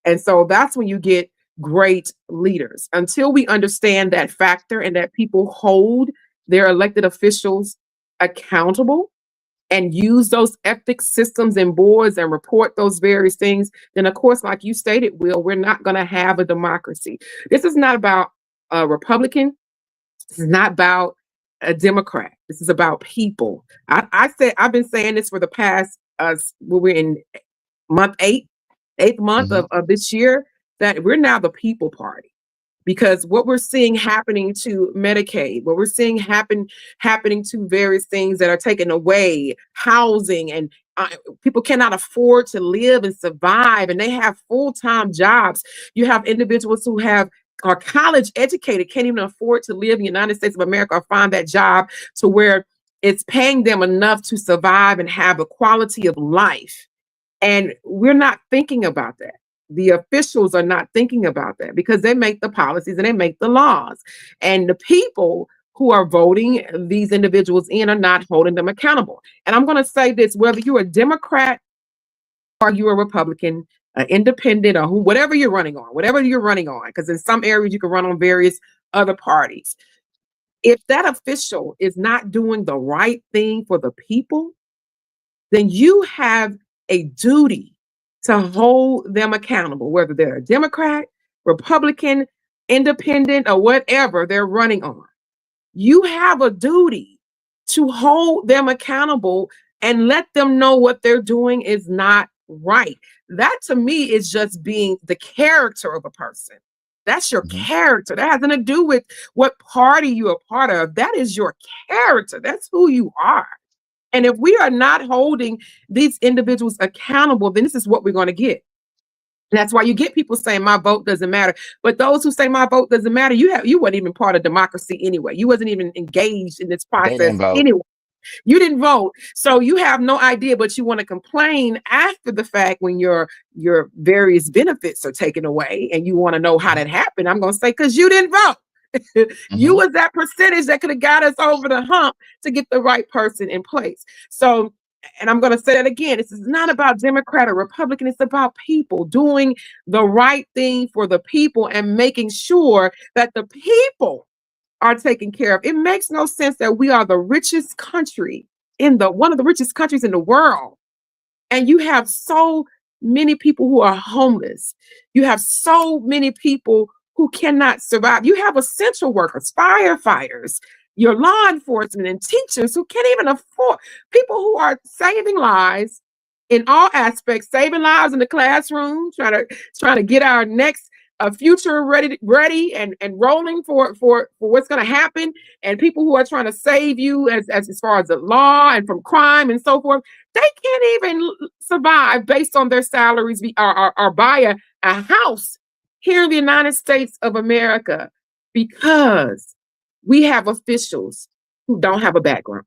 And so that's when you get great leaders. Until we understand that factor and that people hold their elected officials accountable and use those ethics systems and boards and report those various things, then of course, like you stated, Will, we're not going to have a democracy. This is not about a Republican. This is not about a Democrat. This is about people. I said I've been saying this for the past we're in month eighth month Mhm. of this year, that we're now the people party. Because what we're seeing happening to Medicaid, what we're seeing happening to various things that are taken away, housing, and people cannot afford to live and survive, and they have full-time jobs. You have individuals who are college educated, can't even afford to live in the United States of America or find that job to where it's paying them enough to survive and have a quality of life. And we're not thinking about that. the officials are not thinking about that because they make the policies and they make the laws. And the people who are voting these individuals in are not holding them accountable. And I'm going to say this, whether you're a Democrat or you're a Republican, independent, or whatever you're running on, because in some areas you can run on various other parties. If that official is not doing the right thing for the people, then you have a duty to hold them accountable, whether they're a Democrat, Republican, independent, or whatever they're running on. You have a duty to hold them accountable and let them know what they're doing is not right. That to me is just being the character of a person. That's your Mhm. character. That has nothing to do with what party you're a part of. That is your character. That's who you are. And if we are not holding these individuals accountable, then this is what we're going to get. That's why you get people saying my vote doesn't matter. But those who say my vote doesn't matter, you weren't even part of democracy anyway. You wasn't even engaged in this They process didn't vote. anyway. You didn't vote. So you have no idea, but you want to complain after the fact when your various benefits are taken away and you want to know how that happened. I'm gonna say because you didn't vote. You Hmm. was that percentage that could have got us over the hump to get the right person in place. So, and I'm going to say that again, this is not about Democrat or Republican. It's about people doing the right thing for the people and making sure that the people are taken care of. It makes no sense that we are the richest country in the one of the richest countries in the world, and you have so many people who are homeless. You have so many people who cannot survive. You have essential workers, firefighters, your law enforcement, and teachers who can't even afford, people who are saving lives in all aspects, saving lives in the classroom, trying to get our next future ready and rolling for what's going to happen, and people who are trying to save you as far as the law and from crime and so forth. They can't even survive based on their salaries or buy a house here in the United States of America because we have officials who don't have a backbone.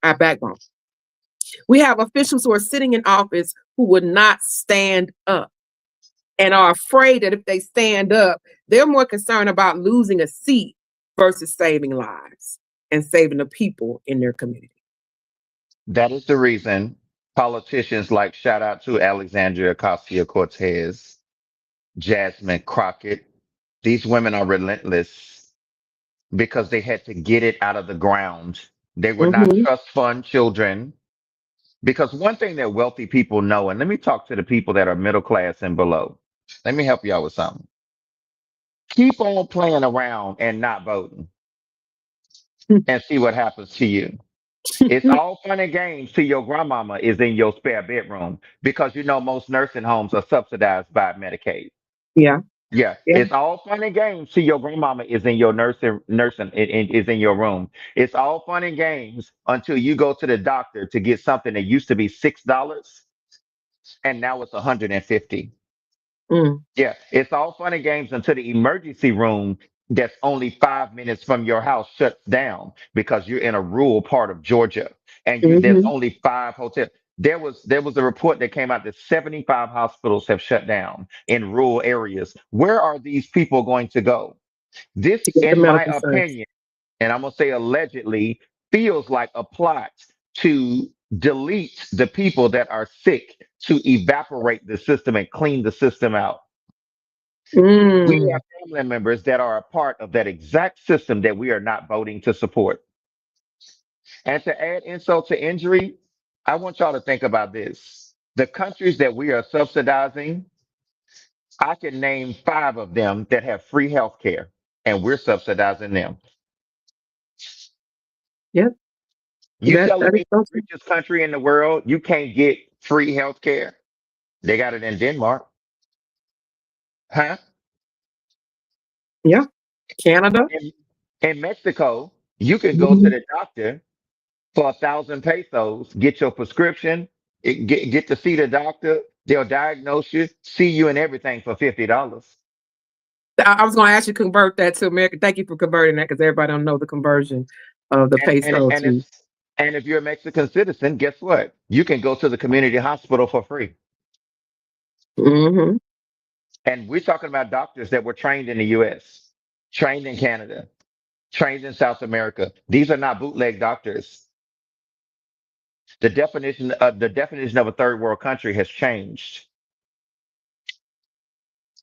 We have officials who are sitting in office who would not stand up and are afraid that if they stand up, they're more concerned about losing a seat versus saving lives and saving the people in their community. That is the reason politicians like shout out to Alexandria Ocasio Cortez, Jasmine Crockett. These women are relentless because they had to get it out of the ground. They were not Mhm. trust fund children. Because one thing that wealthy people know, and let me talk to the people that are middle class and below. Let me help you out with something. Keep on playing around and not voting and see what happens to you. It's all fun and games till your grandmama is in your spare bedroom because you know most nursing homes are subsidized by Medicaid. Yeah, Yeah, yeah. it's all fun and games till your grandmama is in your nursing is in your room. It's all fun and games until you go to the doctor to get something that used to be $6 and now it's 150. Mm, Yeah, it's all fun and games until the emergency room that's only 5 minutes from your house shuts down because you're in a rural part of Georgia and there's mhm. only five hotels. There was a report that came out that 75 hospitals have shut down in rural areas. Where are these people going to go? To This, get the in my medical service. opinion, and I'm gonna say allegedly, feels like a plot to delete the people that are sick to evaporate the system and clean the system out. We Mm, have family members that are a part of that exact system that we are not voting to support. And to add insult to injury, I want y'all to think about this. The countries that we are subsidizing, I can name five of them that have free health care, and we're subsidizing them. yep, You telling that is me so the true. richest country in the world, you can't get free health care? They got it in Denmark. Huh? Yeah, Canada. In, in Mexico, you can go to Mhm. the doctor for 1,000 pesos, get your prescription, get to see the doctor. They'll diagnose you, see you, and everything for $50. I was going to ask you to convert that to American. Thank you for converting that because everybody don't know the conversion of the And and peso and to. it's and if you're a Mexican citizen, guess what? You can go to the community hospital for free. Mhm. And we're talking about doctors that were trained in the US, trained in Canada, trained in South America. These are not bootleg doctors. The definition of a third world country has changed.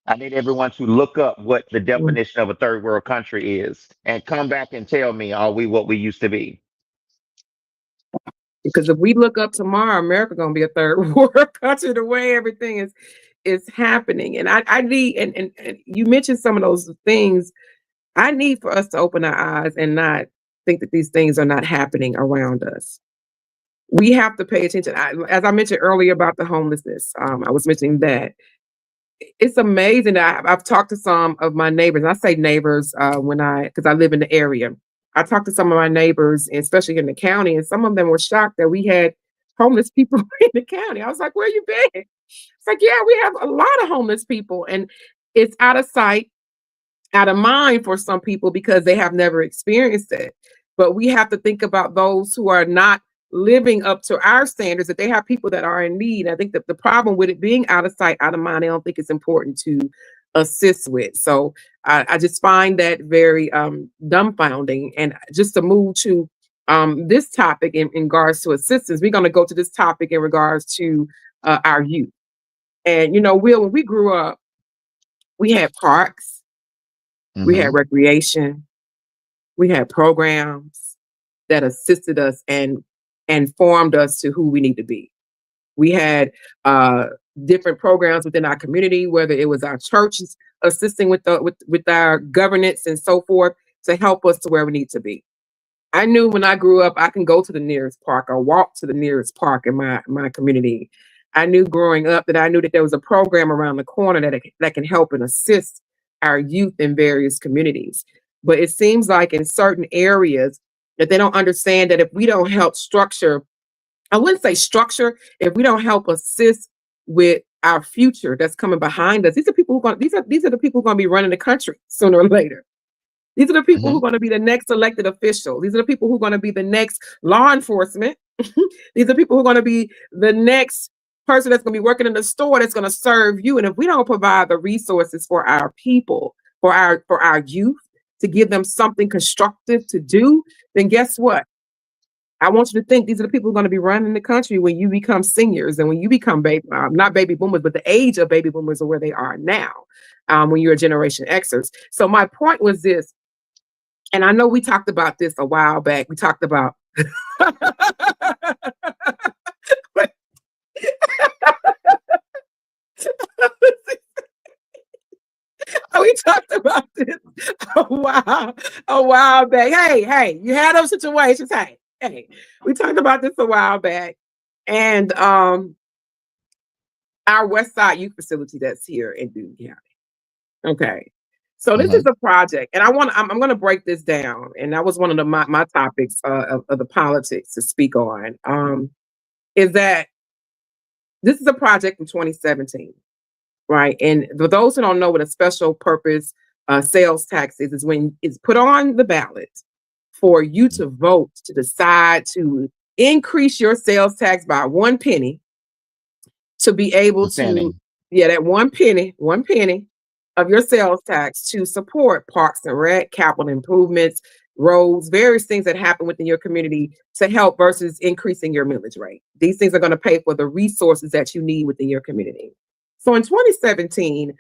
I need everyone to look up what the Mm. definition of a third world country is and come back and tell me, are we what we used to be? Because if we look up tomorrow, America gonna be a third world country the way everything is happening. And I need and you mentioned some of those things. I need for us to open our eyes and not think that these things are not happening around us. We have to pay attention. As I mentioned earlier about the homelessness, I was mentioning that it's amazing that I've talked to some of my neighbors. And I say neighbors because I live in the area. I talked to some of my neighbors, especially in the county, and some of them were shocked that we had homeless people in the county. I was like, "Where you been?" It's like, "Yeah, we have a lot of homeless people, and it's out of sight, out of mind for some people because they have never experienced it." But we have to think about those who are not living up to our standards, that they have people that are in need. I think that the problem with it being out of sight, out of mind, I don't think it's important to assist with. So I just find that very dumbfounding. And just to move to this topic in regards to assistance, we're going to go to this topic in regards to our youth. And, Will, when we grew up, we had parks, we had Hmm. recreation, we had programs that assisted us and formed us to who we need to be. We had different programs within our community, whether it was our churches assisting with our governance and so forth to help us to where we need to be. I knew when I grew up, I can go to the nearest park or walk to the nearest park in my community. I knew growing up that I knew that there was a program around the corner that can help and assist our youth in various communities. But it seems like in certain areas that they don't understand that if we don't help structure, I wouldn't say structure, if we don't help assist with our future that's coming behind us, these are the people who are going to be running the country sooner or later. These are the people who Hmm. are going to be the next elected official. These are the people who are going to be the next law enforcement. These are people who are going to be the next person that's going to be working in the store that's going to serve you. And if we don't provide the resources for our people, for our youth, to give them something constructive to do, then guess what? I want you to think these are the people who are going to be running the country when you become seniors and when you become not baby boomers, but the age of baby boomers are where they are now, when you're a Generation Xers. So my point was this, and I know we talked about this a while back. We talked about we talked about this a while back. Hey, you had those situations. Hey, we talked about this a while back, and our West Side Youth Facility that's here in Newton County. Okay. So this is Hmm. a project, and I'm going to break this down, and that was one of my topics of the politics to speak on. Is that this is a project from 2017, right? And for those who don't know what a special purpose sales tax is when it's put on the ballot for you to vote to decide to increase your sales tax by 1 penny to be able to, Outstanding. yeah, that 1 penny of your sales tax to support parks and rec, capital improvements, roads, various things that happen within your community to help versus increasing your millage rate. These things are going to pay for the resources that you need within your community. So in 2017,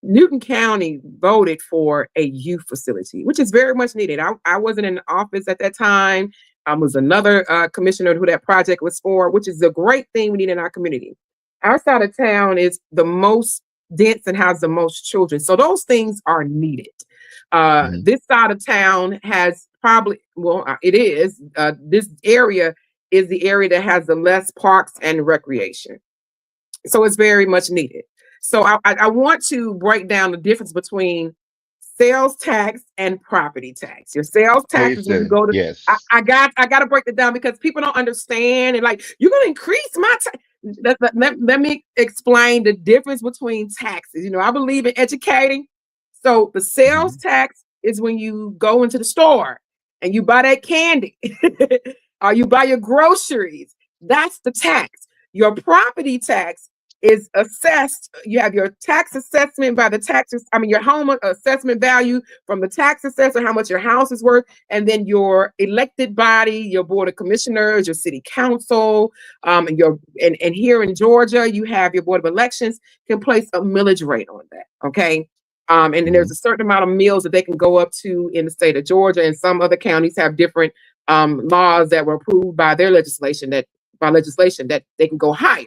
Newton County voted for a youth facility, which is very much needed. I wasn't in office at that time. I was another commissioner who that project was for, which is a great thing we need in our community. Our side of town is the most dense and has the most children. So those things are needed. Hmm. This side of town has probably, it is, this area is the area that has the less parks and recreation. So it's very much needed. So I want to break down the difference between sales tax and property tax. Your sales tax Please is when you do. go to. Yes. I got to break it down because people don't understand and like you're going to increase my tax. Let me explain the difference between taxes. I believe in educating. So the sales Hmm. tax is when you go into the store and you buy that candy or you buy your groceries. That's the tax. Your property tax is assessed. You have your tax assessment by the taxes, I mean, your home assessment value from the tax assessor, how much your house is worth, and then your elected body, your board of commissioners, your city council, and here in Georgia, you have your board of elections can place a millage rate on that. Okay. And then Hmm. there's a certain amount of mills that they can go up to in the state of Georgia, and some other counties have different laws that were approved by their legislation that they can go higher.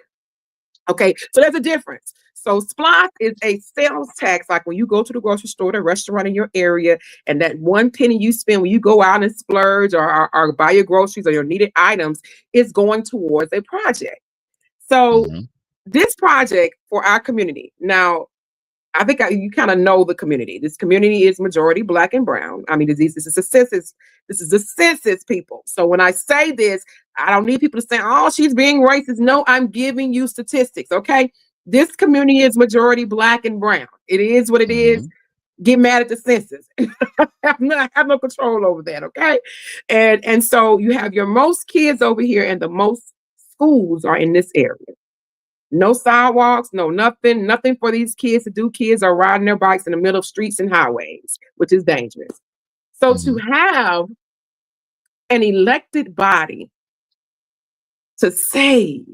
Okay, so there's a difference. So SPLOST is a sales tax, like when you go to the grocery store, the restaurant in your area, and that 1 penny you spend when you go out and splurge or buy your groceries or your needed items is going towards a project. So Hmm. this project for our community. Now, I think you kind of know the community. This community is majority Black and brown. I mean, this is a census. This is a census, people. So when I say this, I don't need people to say, "Oh, she's being racist." No, I'm giving you statistics. Okay, this community is majority Black and brown. It is what it is. Hmm. Get mad at the census. I have no control over that. Okay, and so you have your most kids over here, and the most schools are in this area. No sidewalks, no nothing, nothing for these kids to do. Kids are riding their bikes in the middle of streets and highways, which is dangerous. So to Hmm. have an elected body to say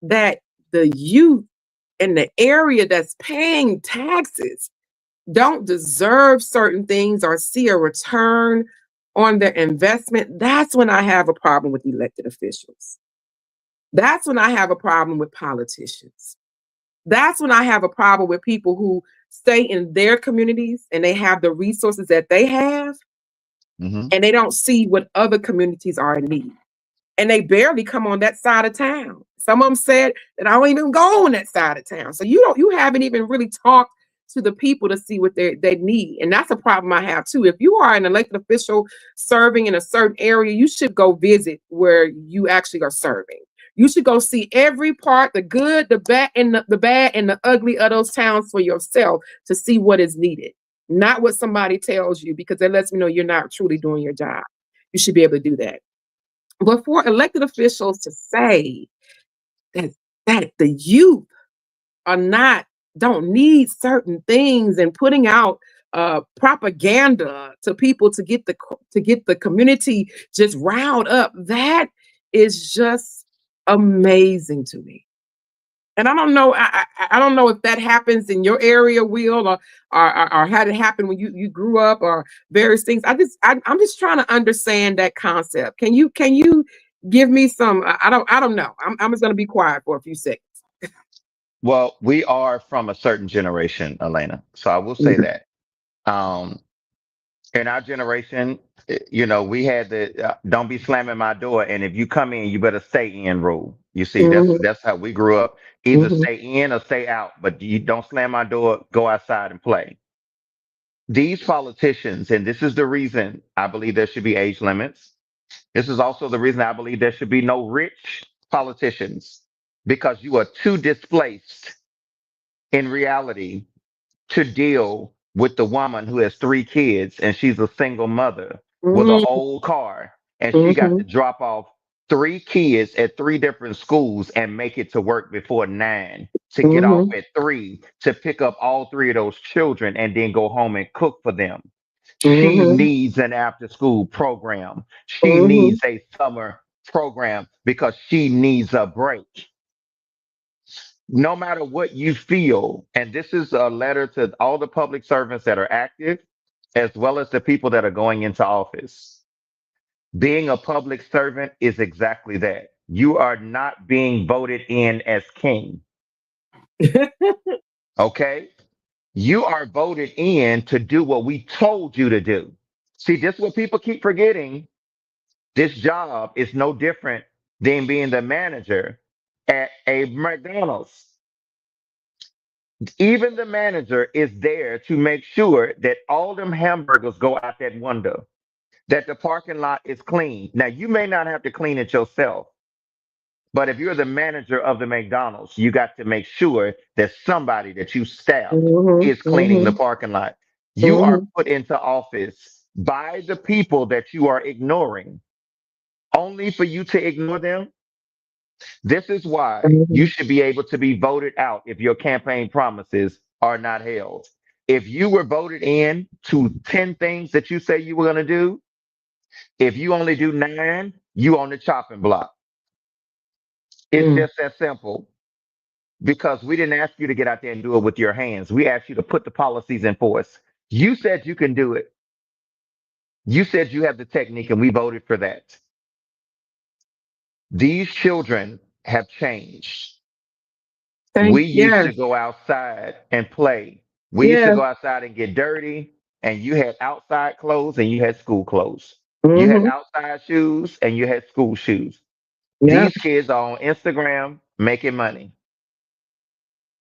that the youth in the area that's paying taxes don't deserve certain things or see a return on their investment, that's when I have a problem with elected officials. That's when I have a problem with politicians. That's when I have a problem with people who stay in their communities and they have the resources that they have Hmm. and they don't see what other communities are in need. And they barely come on that side of town. Some of them said that I don't even go on that side of town. So you haven't even really talked to the people to see what they need. And that's a problem I have too. If you are an elected official serving in a certain area, you should go visit where you actually are serving. You should go see every part, the good, the bad, and the bad and the ugly of those towns for yourself to see what is needed, not what somebody tells you, because that lets me know you're not truly doing your job. You should be able to do that. But for elected officials to say that the youth are not don't need certain things and putting out propaganda to people to get the community just riled up, that is just amazing to me. And I don't know, I don't know if that happens in your area, Will, or had it happen when you grew up, or various things. I'm just trying to understand that concept. Can you give me some? I don't know. I'm just gonna be quiet for a few seconds. Well, we are from a certain generation, Elena. So I will say Mhm, that. Um, in our generation, we had the "don't be slamming my door," and if you come in, you better stay in rule. You see, that's mhm, that's how we grew up. Either mhm, stay in or stay out, but you don't slam my door. Go outside and play. These politicians, and this is the reason I believe there should be age limits. This is also the reason I believe there should be no rich politicians, because you are too displaced in reality to deal with the woman who has 3 kids and she's a single mother with an mhm, old car, and she got to mhm, drop off 3 kids at 3 different schools and make it to work before 9 to get off mhm, at 3 to pick up all 3 of those children and then go home and cook for them. She mhm, needs an after school program. She mhm, needs a summer program because she needs a break. No matter what you feel, and this is a letter to all the public servants that are active, as well as the people that are going into office. Being a public servant is exactly that. You are not being voted in as king, okay? You are voted in to do what we told you to do. See, this is what people keep forgetting. This job is no different than being the manager at a McDonald's. Even the manager is there to make sure that all them hamburgers go out that window, that the parking lot is clean. Now, you may not have to clean it yourself, but if you're the manager of the McDonald's, you got to make sure that somebody that you staffed mhm, is cleaning the mhm, parking lot. You are mhm, put into office by the people that you are ignoring, only for you to ignore them. This is why you should be able to be voted out if your campaign promises are not held. If you were voted in to 10 things that you say you were going to do, if you only do 9, you on the chopping block. It's Mm. just that simple because we didn't ask you to get out there and do it with your hands. We asked you to put the policies in force. You said you can do it. You said you have the technique, and we voted for that. These children have changed. We used Yeah, to go outside and play. We used to yeah. go outside and get dirty, and you had outside clothes and you had school clothes. You had Mm-hmm. outside shoes and you had school shoes. Yeah. These kids are on Instagram making money.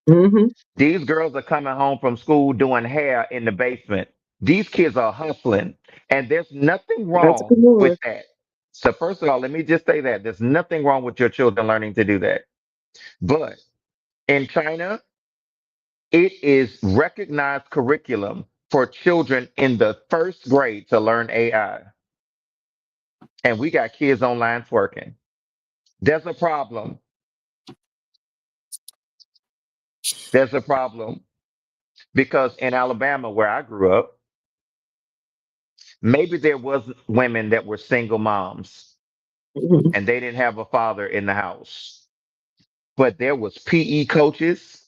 Mm-hmm. These girls are coming home from school doing hair in the basement. These kids are hustling, and there's nothing wrong with Entrepreneurs. that. So, first of all, let me just say that there's nothing wrong with your children learning to do that. But in China, it is recognized curriculum for children in the first grade to learn AI. And we got kids online twerking. There's a problem. There's a problem because in Alabama, where I grew up, maybe there was women that were single moms Mhm. and they didn't have a father in the house. But there was PE coaches,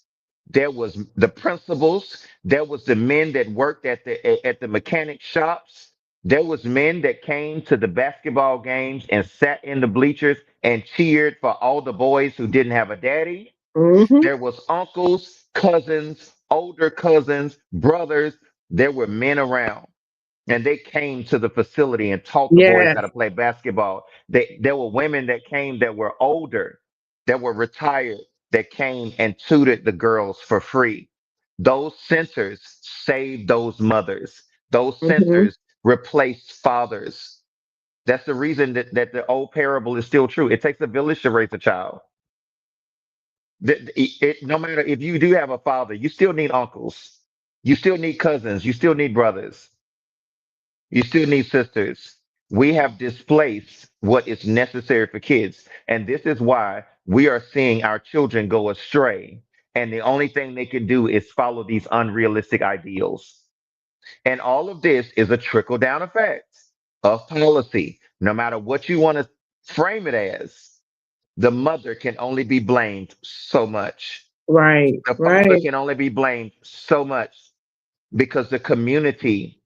there was the principals, there was the men that worked at the mechanic shops. There was men that came to the basketball games and sat in the bleachers and cheered for all the boys who didn't have a daddy. Mhm. There was uncles, cousins, older cousins, brothers. There were men around. And they came to the facility and taught the boys how Yes. to play basketball. There were women that came that were older, that were retired, that came and tutored the girls for free. Those centers saved those mothers. Those Mhm. centers replaced fathers. That's the reason that the old parable is still true. It takes a village to raise a child. No matter if you do have a father, you still need uncles. You still need cousins. You still need brothers. You still need sisters. We have displaced what is necessary for kids. And this is why we are seeing our children go astray. And the only thing they can do is follow these unrealistic ideals. And all of this is a trickle down effect of policy. No matter what you want to frame it as, the mother can only be blamed so much. Right. The father Right. can only be blamed so much because the community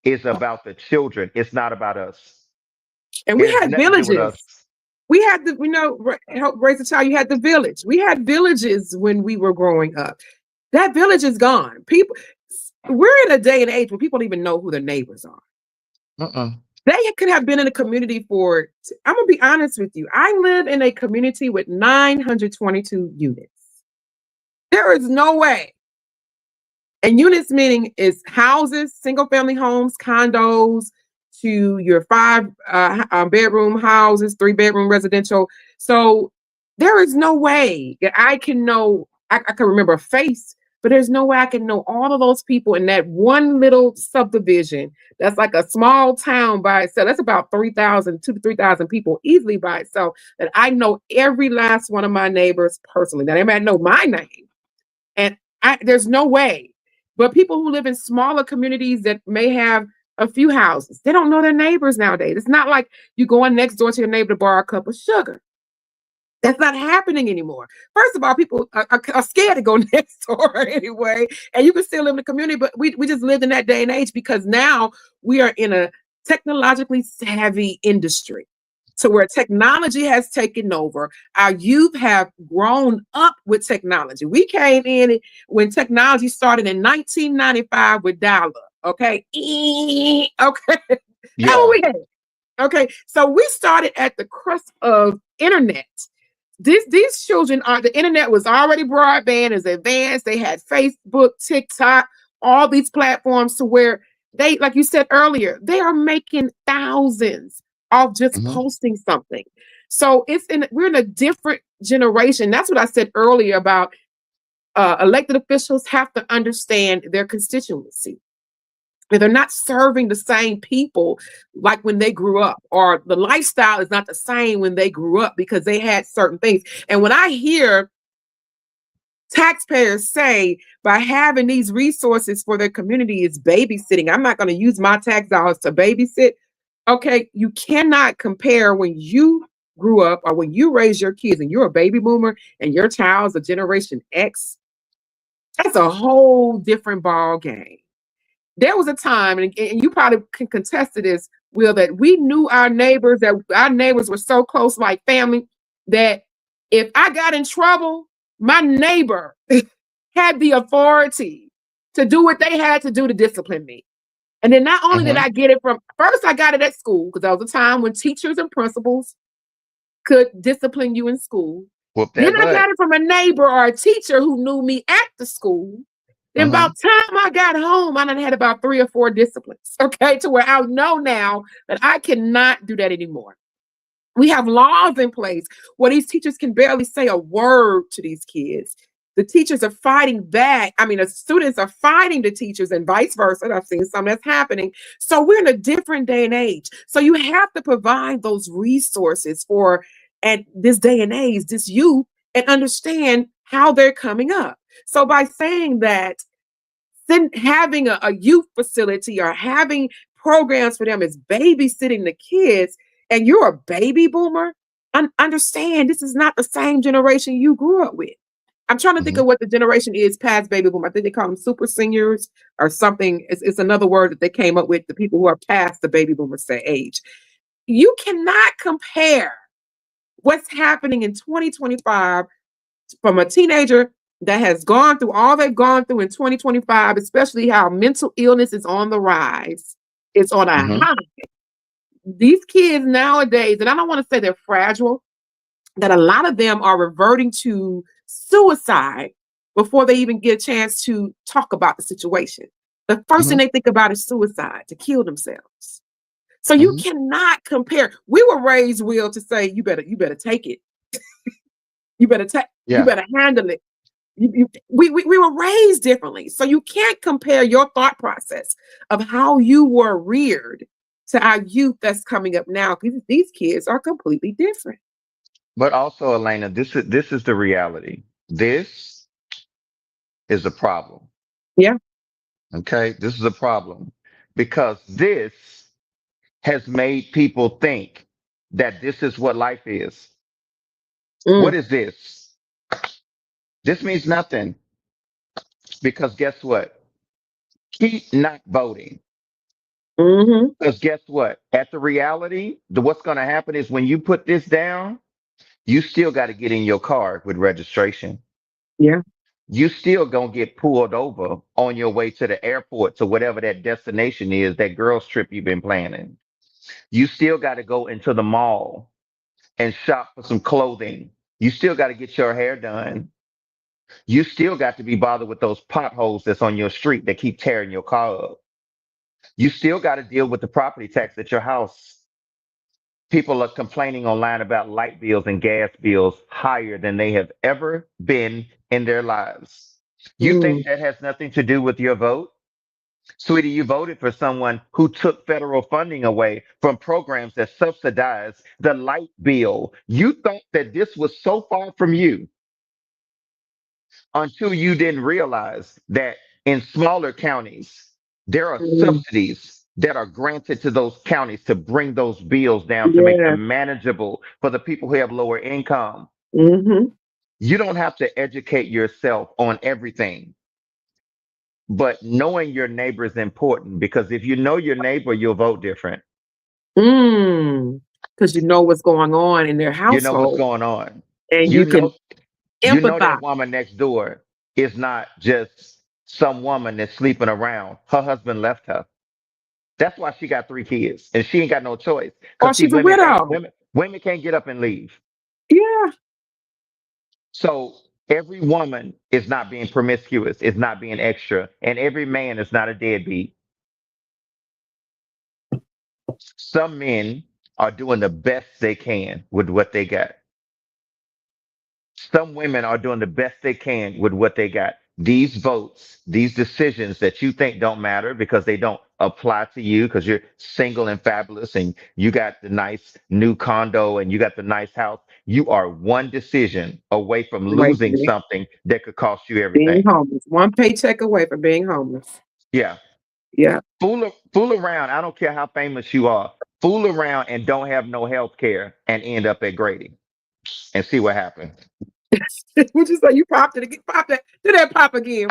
is about the children. It's not about us. And It we has had nothing to do with us. villages. We had the, help raise a child. You had the village. We had villages when we were growing up. That village is gone. People, we're in a day and age where people don't even know who their neighbors are. Uh-uh. They could have been in a community for, I'm going to be honest with you. I live in a community with 922 units. There is no way. And units meaning is houses, single family homes, condos, to your 5 bedroom houses, 3 bedroom residential. So there is no way that I can know, I can remember a face, but there's no way I can know all of those people in that one little subdivision. That's like a small town by itself. That's about 3,000, 2 to 3,000 people easily by itself. That I know every last one of my neighbors personally. Now they might know my name, and there's no way. But people who live in smaller communities that may have a few houses, they don't know their neighbors nowadays. It's not like you going next door to your neighbor to borrow a cup of sugar. That's not happening anymore. First of all, people are scared to go next door anyway. And you can still live in the community, but we just lived in that day and age because now we are in a technologically savvy industry. So where technology has taken over, our youth have grown up with technology. We came in when technology started in 1995 with dial-up. Okay. Okay. That's what Yeah. we had. Okay. So we started at the crust of internet. These children are, the internet was already broadband, is advanced. They had Facebook, TikTok, all these platforms to where they, like you said earlier, they are making thousands off just Hmm. posting something. So we're in a different generation. That's what I said earlier about elected officials have to understand their constituency. and they're not serving the same people like when they grew up, or the lifestyle is not the same when they grew up because they had certain things. And when I hear taxpayers say by having these resources for their community is babysitting, I'm not going to use my tax dollars to babysit. Okay, you cannot compare when you grew up or when you raise your kids and you're a baby boomer and your child's a Generation X. That's a whole different ball game. There was a time, and you probably can contest to this, Will, that we knew our neighbors, that our neighbors were so close, like family, that if I got in trouble, my neighbor had the authority to do what they had to do to discipline me. And then not only did Hmm. I get it from, first I got it at school, because there was a time when teachers and principals could discipline you in school. Whoop Then that I butt. got it from a neighbor or a teacher who knew me at the school. Then Hmm. about time I got home, I done had about 3 or 4 disciplines. Okay, to where I know now that I cannot do that anymore. We have laws in place where these teachers can barely say a word to these kids. The teachers are fighting back. I mean, the students are fighting the teachers and vice versa. I've seen some that's happening. So we're in a different day and age. So you have to provide those resources for at this day and age, this youth, and understand how they're coming up. So by saying that, then having a youth facility or having programs for them is babysitting the kids, and you're a baby boomer, understand this is not the same generation you grew up with. I'm trying to think Hmm. of what the generation is past baby boomer. I think they call them super seniors or something. It's another word that they came up with, the people who are past the baby boomer say age. You cannot compare what's happening in 2025 from a teenager that has gone through all they've gone through in 2025, especially how mental illness is on the rise. It's on a Hmm. high. These kids nowadays, and I don't want to say they're fragile, that a lot of them are reverting to suicide before they even get a chance to talk about the situation. The first thing Hmm. they think about is suicide, to kill themselves. So you Hmm. cannot compare. We were raised, Will, to say you better take it. You Yeah. better handle it. We were raised differently. So you can't compare your thought process of how you were reared to our youth that's coming up now, because these kids are completely different. But also, Elena, this is the reality. This is a problem. Yeah. Okay, this is a problem because this has made people think that this is what life is. What Mm, is this? This means nothing because guess what? Keep not voting. hmm. Because guess what? At the reality, what's going to happen is when you put this down, you still got to get in your car with registration. Yeah. You still gonna get pulled over on your way to the airport to whatever that destination is, that girls trip you've been planning. You still got to go into the mall and shop for some clothing. You still got to get your hair done. You still got to be bothered with those potholes that's on your street that keep tearing your car up. You still got to deal with the property tax at your house. People are complaining online about light bills and gas bills higher than they have ever been in their lives. You think Mm, that has nothing to do with your vote? Sweetie, you voted for someone who took federal funding away from programs that subsidize the light bill. You thought that this was so far from you until you didn't realize that in smaller counties, there are mm, subsidies that are granted to those counties to bring those bills down to make yeah. them manageable for the people who have lower income. Hmm. You don't have to educate yourself on everything, but knowing your neighbor is important because if you know your neighbor, you'll vote different. Mm. Because you know what's going on in their You know what's household, going on. and You you can know, you know empathize. that woman next door is not just some woman that's sleeping around. Her husband left her. That's why she got 3 kids, and she ain't got no choice. Or Cause see, she's a widow. women can't get up and leave. Yeah. So every woman is not being promiscuous, is not being extra, and every man is not a deadbeat. Some men are doing the best they can with what they got. Some women are doing the best they can with what they got. These votes, these decisions that you think don't matter because they don't, apply to you because you're single and fabulous and you got the nice new condo and you got the nice house. You are one decision away from Away from losing something that could cost you being everything. homeless. One paycheck away from being homeless. Yeah. Yeah. Fool around. I don't care how famous you are. Fool around and don't have no health care and end up at Grady and see what happens. What you say? You popped it again. Pop that. Do that pop again.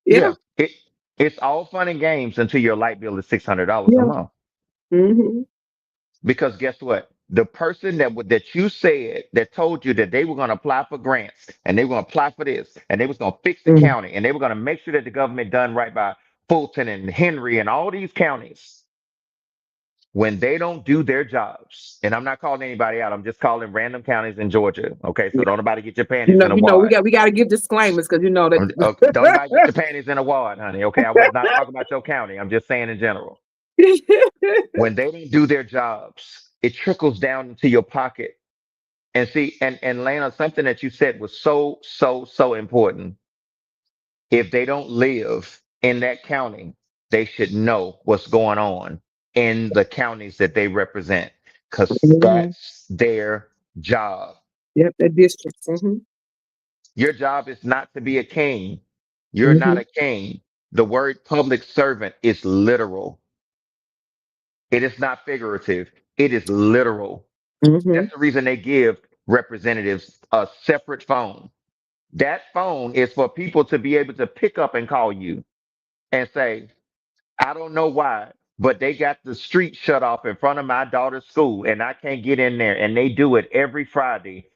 Yeah. Yeah. It's all fun and games until your light bill is $600 a Yeah. month. Mm-hmm. Because guess what? The person that you said that told you that they were going to apply for grants and they were going to apply for this and they was going to fix the Mm-hmm. county and they were going to make sure that the government done right by Fulton and Henry and all these counties. When they don't do their jobs, and I'm not calling anybody out, I'm just calling random counties in Georgia. Okay, so Yeah. don't nobody get your panties in a We wad. got to give disclaimers because you know that. Okay, don't nobody get your panties in a wad, honey. Okay, I was not talking about your county. I'm just saying in general. When they don't do their jobs, it trickles down into your pocket. And see, and Lana, something that you said was so important. If they don't live in that county, they should know what's going on in the counties that they represent, because Mhm. that's their job. Yep, that district. Mm-hmm. Your job is not to be a king. You're not Mm-hmm. a king. The word public servant is literal. It is not figurative. It is literal. Mm-hmm. That's the reason they give representatives a separate phone. That phone is for people to be able to pick up and call you and say, I don't know why, but they got the street shut off in front of my daughter's school and I can't get in there. And they do it every Friday.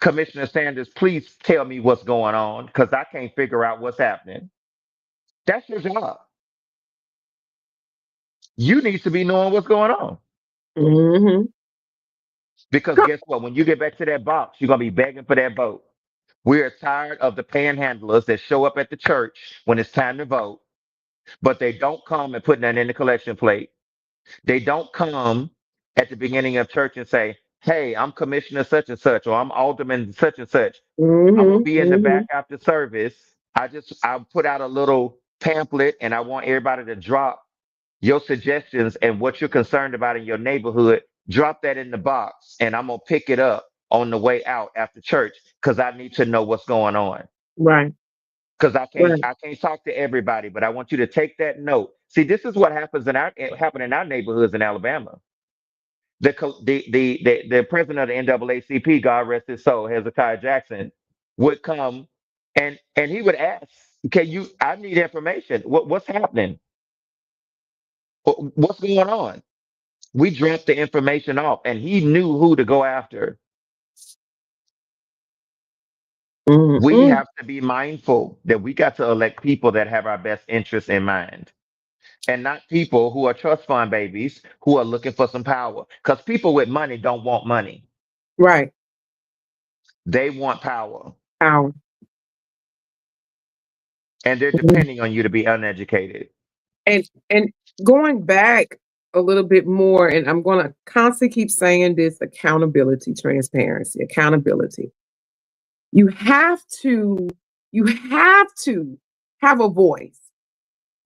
Commissioner Sanders, please tell me what's going on because I can't figure out what's happening. That's your job. You need to be knowing what's going on. Mm-hmm. Because guess what? When you get back to that box, you're going to be begging for that vote. We are tired of the panhandlers that show up at the church when it's time to vote, but they don't come and put nothing in the collection plate. They don't come at the beginning of church and say, hey, I'm Commissioner such and such, or I'm Alderman such and such. I'm gonna Mm-hmm. be in the Mm-hmm. back after service. I put out a little pamphlet and I want everybody to drop your suggestions and what you're concerned about in your neighborhood. Drop that in the box and I'm gonna pick it up on the way out after church because I need to know what's going on. Right. Because Right. I can't talk to everybody, but I want you to take that note. See, this is what happens in our it happened in our neighborhoods in Alabama. The president of the NAACP, God rest his soul, Hezekiah Jackson, would come and he would ask, "Can you? I need information. What's happening? What's going on?" We dropped the information off, and he knew who to go after. We Mm-hmm. have to be mindful that we got to elect people that have our best interests in mind. And not people who are trust fund babies who are looking for some power. Because people with money don't want money. Right. They want power. Power. And they're Mhm. depending on you to be uneducated. And going back a little bit more, and I'm gonna constantly keep saying this: accountability, transparency, accountability. You have to, you have to have a voice.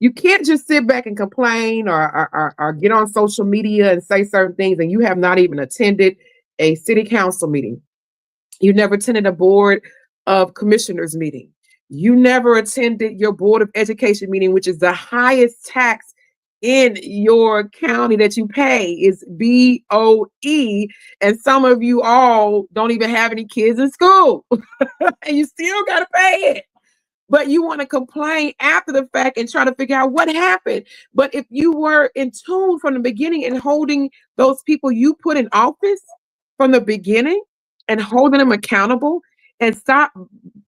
You can't just sit back and complain or get on social media and say certain things, and you have not even attended a city council meeting. You never attended a board of commissioners meeting. You never attended your board of education meeting, which is the highest tax in your county that you pay is BOE. And some of you all don't even have any kids in school and you still got to pay it. But you want to complain after the fact and try to figure out what happened. But if you were in tune from the beginning and holding those people you put in office from the beginning and holding them accountable and stop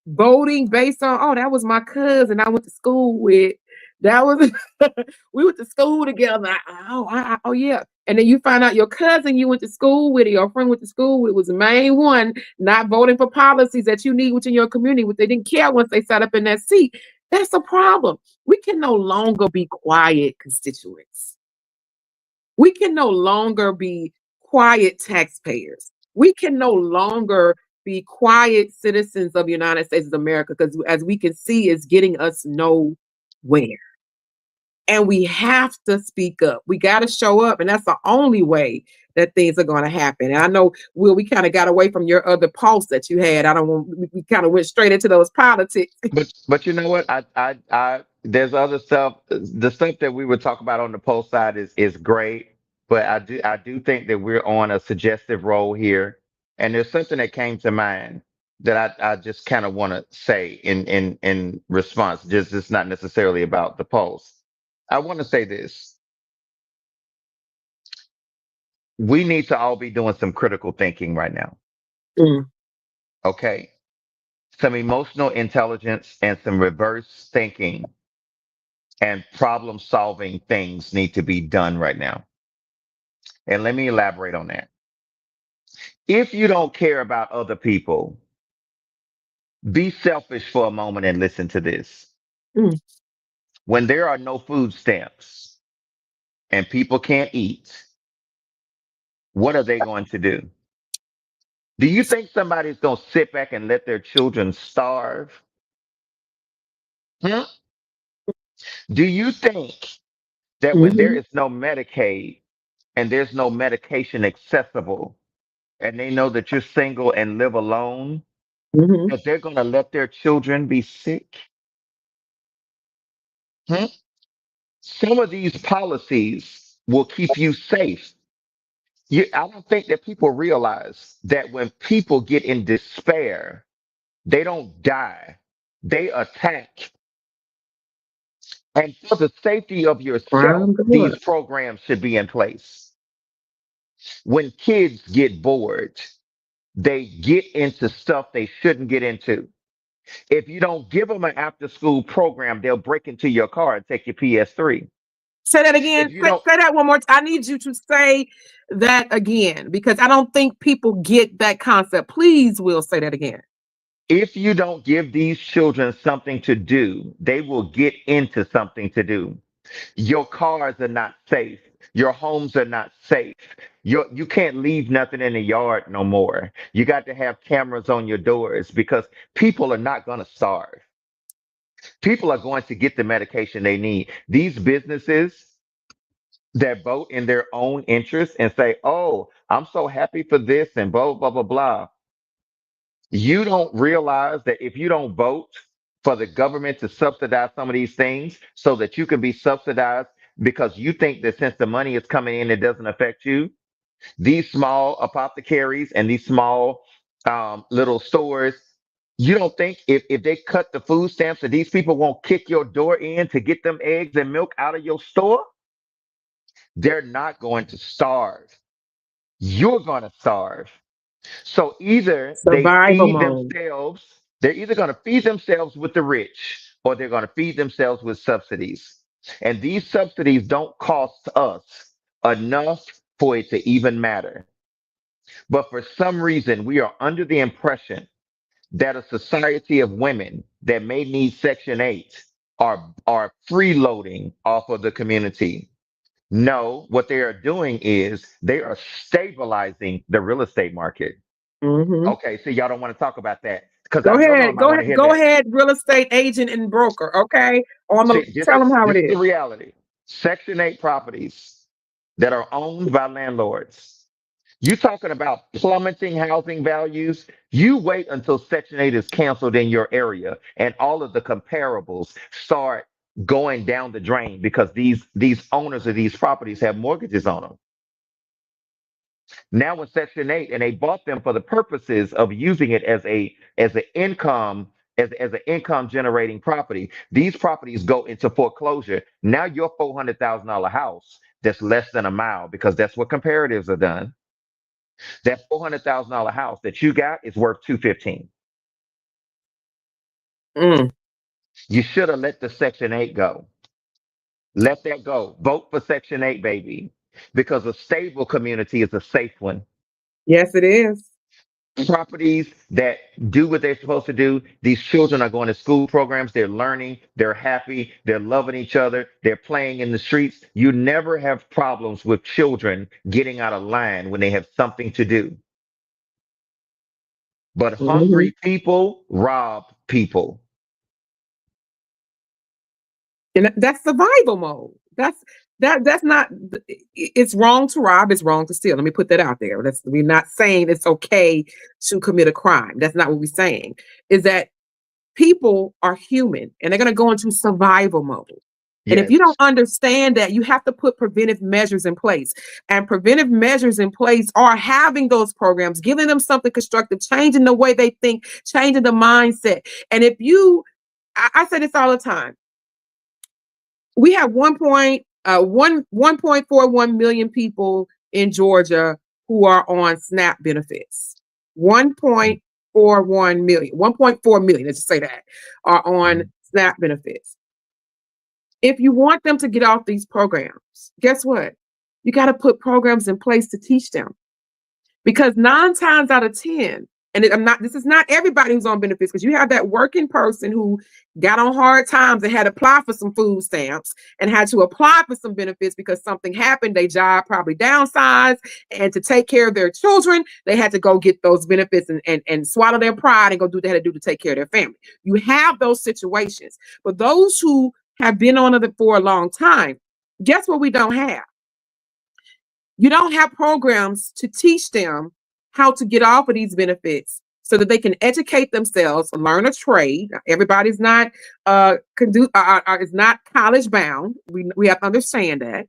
voting based on, oh, that was my cousin I went to school with. That was we went to school together. Oh yeah. And then you find out your cousin you went to school with, or your friend went to school with, was the main one not voting for policies that you need within your community, what they didn't care once they sat up in that seat. That's a problem. We can no longer be quiet constituents. We can no longer be quiet taxpayers. We can no longer be quiet citizens of the United States of America, because as we can see, it's getting us nowhere. And we have to speak up. We got to show up, and that's the only way that things are going to happen. And I know, Will, we kind of got away from your other post that you had. I don't want we kind of went straight into those politics. But you know what? There's other stuff. The stuff that we would talk about on the post side is great, but I do think that we're on a suggestive role here, and there's something that came to mind that I just kind of want to say in response. Just it's not necessarily about the post. I want to say this: we need to all be doing some critical thinking right now. Mm, Okay, some emotional intelligence and some reverse thinking and problem solving things need to be done right now. And let me elaborate on that. If you don't care about other people, be selfish for a moment and listen to this. mm, When there are no food stamps and people can't eat, what are they going to do? Do you think somebody's going to sit back and let their children starve? Hmm? Do you think that when there mhm, is no Medicaid and there's no medication accessible, and they know that you're single and live alone, mhm. that they're going to let their children be sick? Hmm? Some of these policies will keep you safe. I don't think that people realize that when people get in despair, they don't die, they attack. And for the safety of yourself, Prime these good. programs should be in place. When kids get bored, they get into stuff they shouldn't get into. If you don't give them an after school program, they'll break into your car and take your PS3. Say that If again. you Say, don't say that one more time. I need you to say that again, because I don't think people get that concept. Please, Will, say that again. if you don't give these children something to do, they will get into something to do. Your cars are not safe. Your homes are not safe. You can't leave nothing in the yard no more. You got to have cameras on your doors because people are not going to starve. People are going to get the medication they need. These businesses that vote in their own interest and say, oh, I'm so happy for this and blah, blah, blah, blah. You don't realize that if you don't vote for the government to subsidize some of these things so that you can be subsidized because you think that since the money is coming in, it doesn't affect you, these small apothecaries and these small little stores, you don't think if they cut the food stamps that these people won't kick your door in to get them eggs and milk out of your store? They're not going to starve. You're going to starve. So either they Survival feed mode. themselves, they're either going to feed themselves with the rich or they're going to feed themselves with subsidies. And these subsidies don't cost us enough for it to even matter. But for some reason, we are under the impression that a society of women that may need Section 8 are freeloading off of the community. No, what they are doing is they are stabilizing the real estate market. Hmm. Okay, so y'all don't want to talk about that because Go I know y'all ahead. might Go want to ahead. hear Go that. ahead. Real estate agent and broker. Okay. Or I'm gonna See, this tell is them how it this is is. the reality. Section 8 properties that are owned by landlords. You talking about plummeting housing values? You wait until Section 8 is canceled in your area and all of the comparables start going down the drain because these owners of these properties have mortgages on them. Now in Section 8, and they bought them for the purposes of using it as an income as an income generating property. These properties go into foreclosure. Now your $400,000 house that's less than a mile, because that's what comparatives are done. That $400,000 house that you got is worth 215. Mm. You should have let the Section 8 go. Let that go. Vote for Section 8, baby, because a stable community is a safe one. Yes, it is. Properties that do what they're supposed to do. These children are going to school programs. They're learning. They're happy. They're loving each other. They're playing in the streets. You never have problems with children getting out of line when they have something to do. but Mhm. hungry people rob people. And that's survival mode. That's not. It's wrong to rob. It's wrong to steal. Let me put that out there. We're not saying it's okay to commit a crime. That's not what we're saying. Is that people are human and they're going to go into survival mode. And if you don't Yes. understand that, you have to put preventive measures in place. And preventive measures in place are having those programs, giving them something constructive, changing the way they think, changing the mindset. And if you, I say this all the time, we have 1.41 million people in Georgia who are on SNAP benefits. 1.41 million, 1.4 million, let's just say that, are on Mhm. SNAP benefits. If you want them to get off these programs, guess what? You got to put programs in place to teach them. Because 9 times out of 10, and this is not everybody who's on benefits, because you have that working person who got on hard times and had to apply for some food stamps and had to apply for some benefits because something happened, their job probably downsized, and to take care of their children, they had to go get those benefits and swallow their pride and go do what they had to do to take care of their family. You have those situations. But those who have been on it for a long time, guess what we don't have? You don't have programs to teach them how to get off of these benefits so that they can educate themselves, learn a trade. Everybody's not is not college bound. We have to understand that.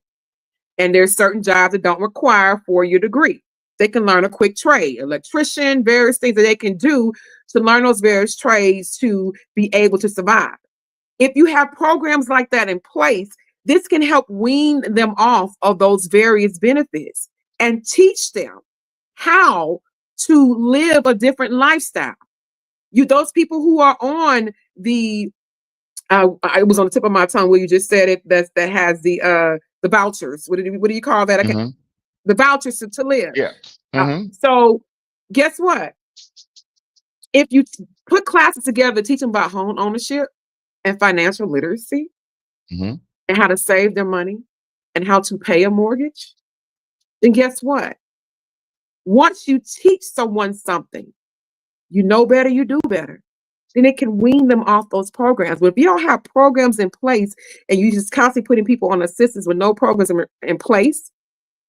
And there's certain jobs that don't require a 4-year degree. They can learn a quick trade, electrician, various things that they can do to learn those various trades to be able to survive. If you have programs like that in place, this can help wean them off of those various benefits and teach them how to live a different lifestyle. Those people who are on the, it was on the tip of my tongue where you just said it. That has the vouchers. What do you call that? Hmm. The vouchers to live. Yeah. Uh, Hmm. so, guess what? If you put classes together to teach them about home ownership and financial literacy, Hmm. and how to save their money and how to pay a mortgage, then guess what? Once you teach someone something, you know better, you do better, then it can wean them off those programs. But if you don't have programs in place and you just constantly putting people on assistance with no programs in place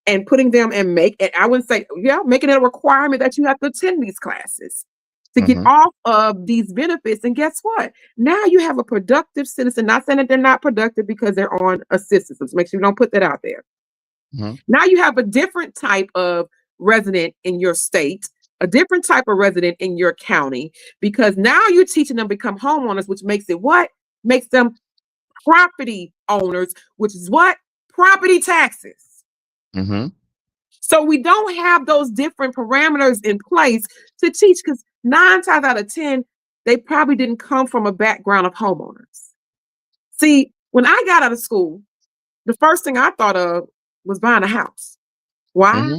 and putting them and I wouldn't say, yeah, making it a requirement that you have to attend these classes to get Hmm. off of these benefits. And guess what? Now you have a productive citizen, not saying that they're not productive because they're on assistance. So make sure you don't put that out there. Hmm. Now you have a different type of resident in your state, a different type of resident in your county, because now you're teaching them to become homeowners, which makes it what? Makes them property owners, which is what? Property taxes. Hmm. So we don't have those different parameters in place to teach, because 9 times out of 10, they probably didn't come from a background of homeowners. See, when I got out of school, the first thing I thought of was buying a house. Why? Hmm.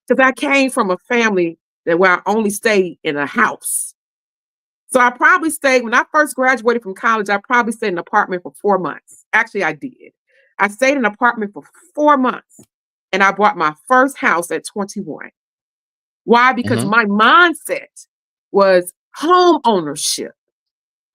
Because I came from a family where I only stayed in a house. So I probably stayed, when I first graduated from college, I probably stayed in an apartment for 4 months. Actually, I did. I stayed in an apartment for 4 months and I bought my first house at 21. Why? Because Hmm. my mindset was home ownership.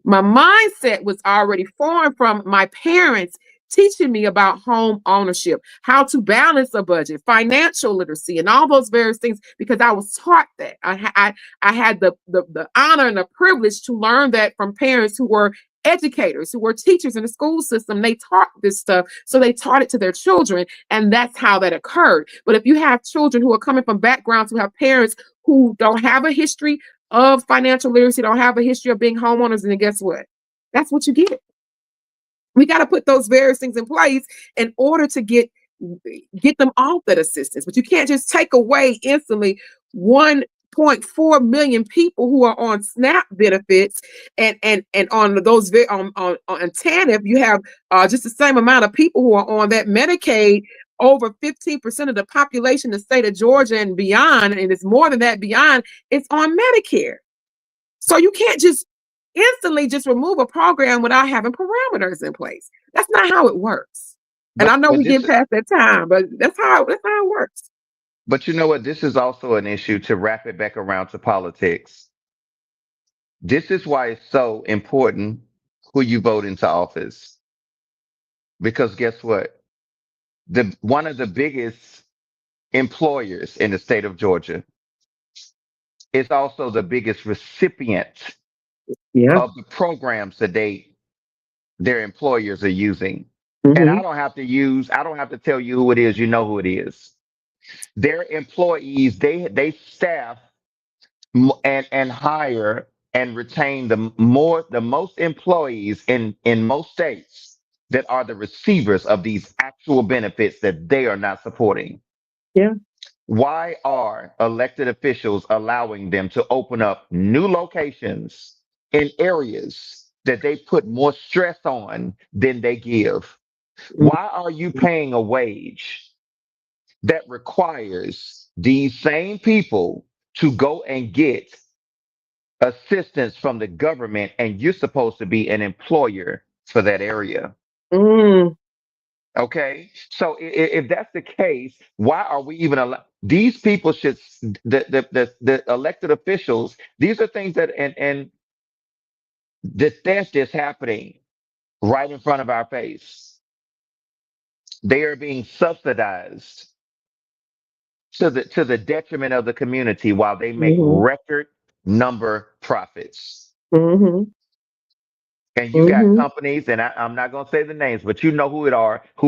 My mindset was already formed from my parents teaching me about home ownership, how to balance a budget, financial literacy, and all those various things, because I was taught that. I had the honor and the privilege to learn that from parents who were educators, who were teachers in the school system. They taught this stuff, so they taught it to their children, and that's how that occurred. But if you have children who are coming from backgrounds who have parents who don't have a history of financial literacy, don't have a history of being homeowners, and then guess what? That's what you get. We got to put those various things in place in order to get them off that assistance. But you can't just take away instantly 1.4 million people who are on SNAP benefits, and on those on TANF, you have just the same amount of people who are on that Medicaid. Over 15% of the population in the state of Georgia and beyond, and it's more than that beyond, it's on Medicare. So you can't just instantly just remove a program without having parameters in place. That's not how it works. And I know But we this get past that time, but that's how it works. But you know what? This is also an issue to wrap it back around to politics. This is why it's so important who you vote into office. Because guess what? The one of the biggest employers in the state of Georgia is also the biggest recipient Yeah. of the programs that their employers are using. And Hmm. I don't have to tell you who it is, you know who it is. Their employees, they staff and hire and retain the most employees in most states that are the receivers of these actual benefits that they are not supporting. Yeah. Why are elected officials allowing them to open up new locations in areas that they put more stress on than they give? Why are you paying a wage that requires these same people to go and get assistance from the government and you're supposed to be an employer for that area? Mm. Okay. So if that's the case, why are we even these people should the elected officials, these are things that and the theft is happening right in front of our face. They are being subsidized to the detriment of the community while they make Hmm. record number profits. Hmm. And you got Hmm. companies, and I'm not going to say the names, but you know who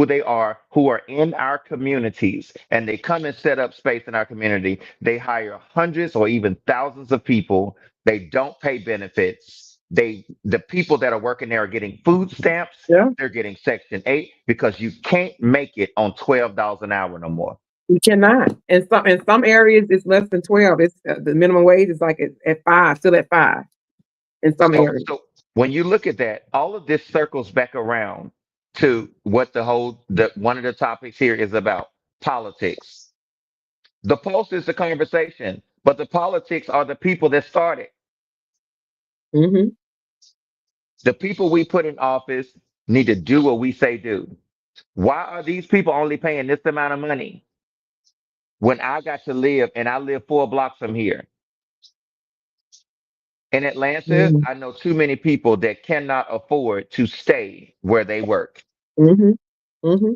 they are, who are in our communities, and they come and set up space in our community. They hire hundreds or even thousands of people. They don't pay benefits. The people that are working there are getting food stamps. Yeah. They're getting Section 8 because you can't make it on $12 an hour no more. You cannot. In some areas, it's less than 12. It's the minimum wage is like at 5, still at 5 in some areas. So when you look at that, all of this circles back around to what the one of the topics here is about: politics. The post is the conversation, but the politics are the people that started. Hmm. The people we put in office need to do what we say do. Why are these people only paying this amount of money when I got to live and I live 4 blocks from here? In Atlanta, Hmm. I know too many people that cannot afford to stay where they work. Hmm. Hmm.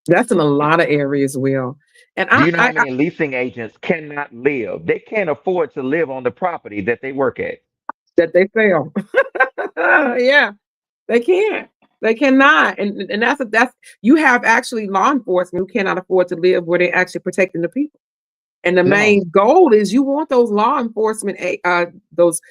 That's in a lot of areas, Will. And Do you know how many leasing agents cannot live? They can't afford to live on the property that they work at. that they fail. Yeah, they can't. They cannot. And that's you have actually law enforcement who cannot afford to live where they're actually protecting the people. And the No. main goal is you want those law enforcement, those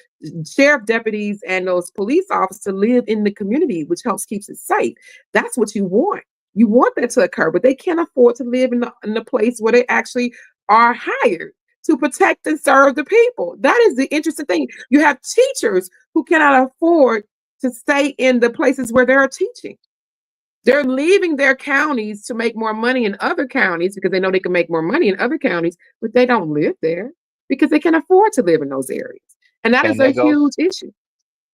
sheriff deputies and those police officers to live in the community, which helps keeps it safe. That's what you want. You want that to occur, but they can't afford to live in the place where they actually are hired to protect and serve the people. That is the interesting thing. You have teachers who cannot afford to stay in the places where they're teaching. They're leaving their counties to make more money in other counties because they know they can make more money in other counties, but they don't live there because they can afford to live in those areas. And that is And a that goes huge issue.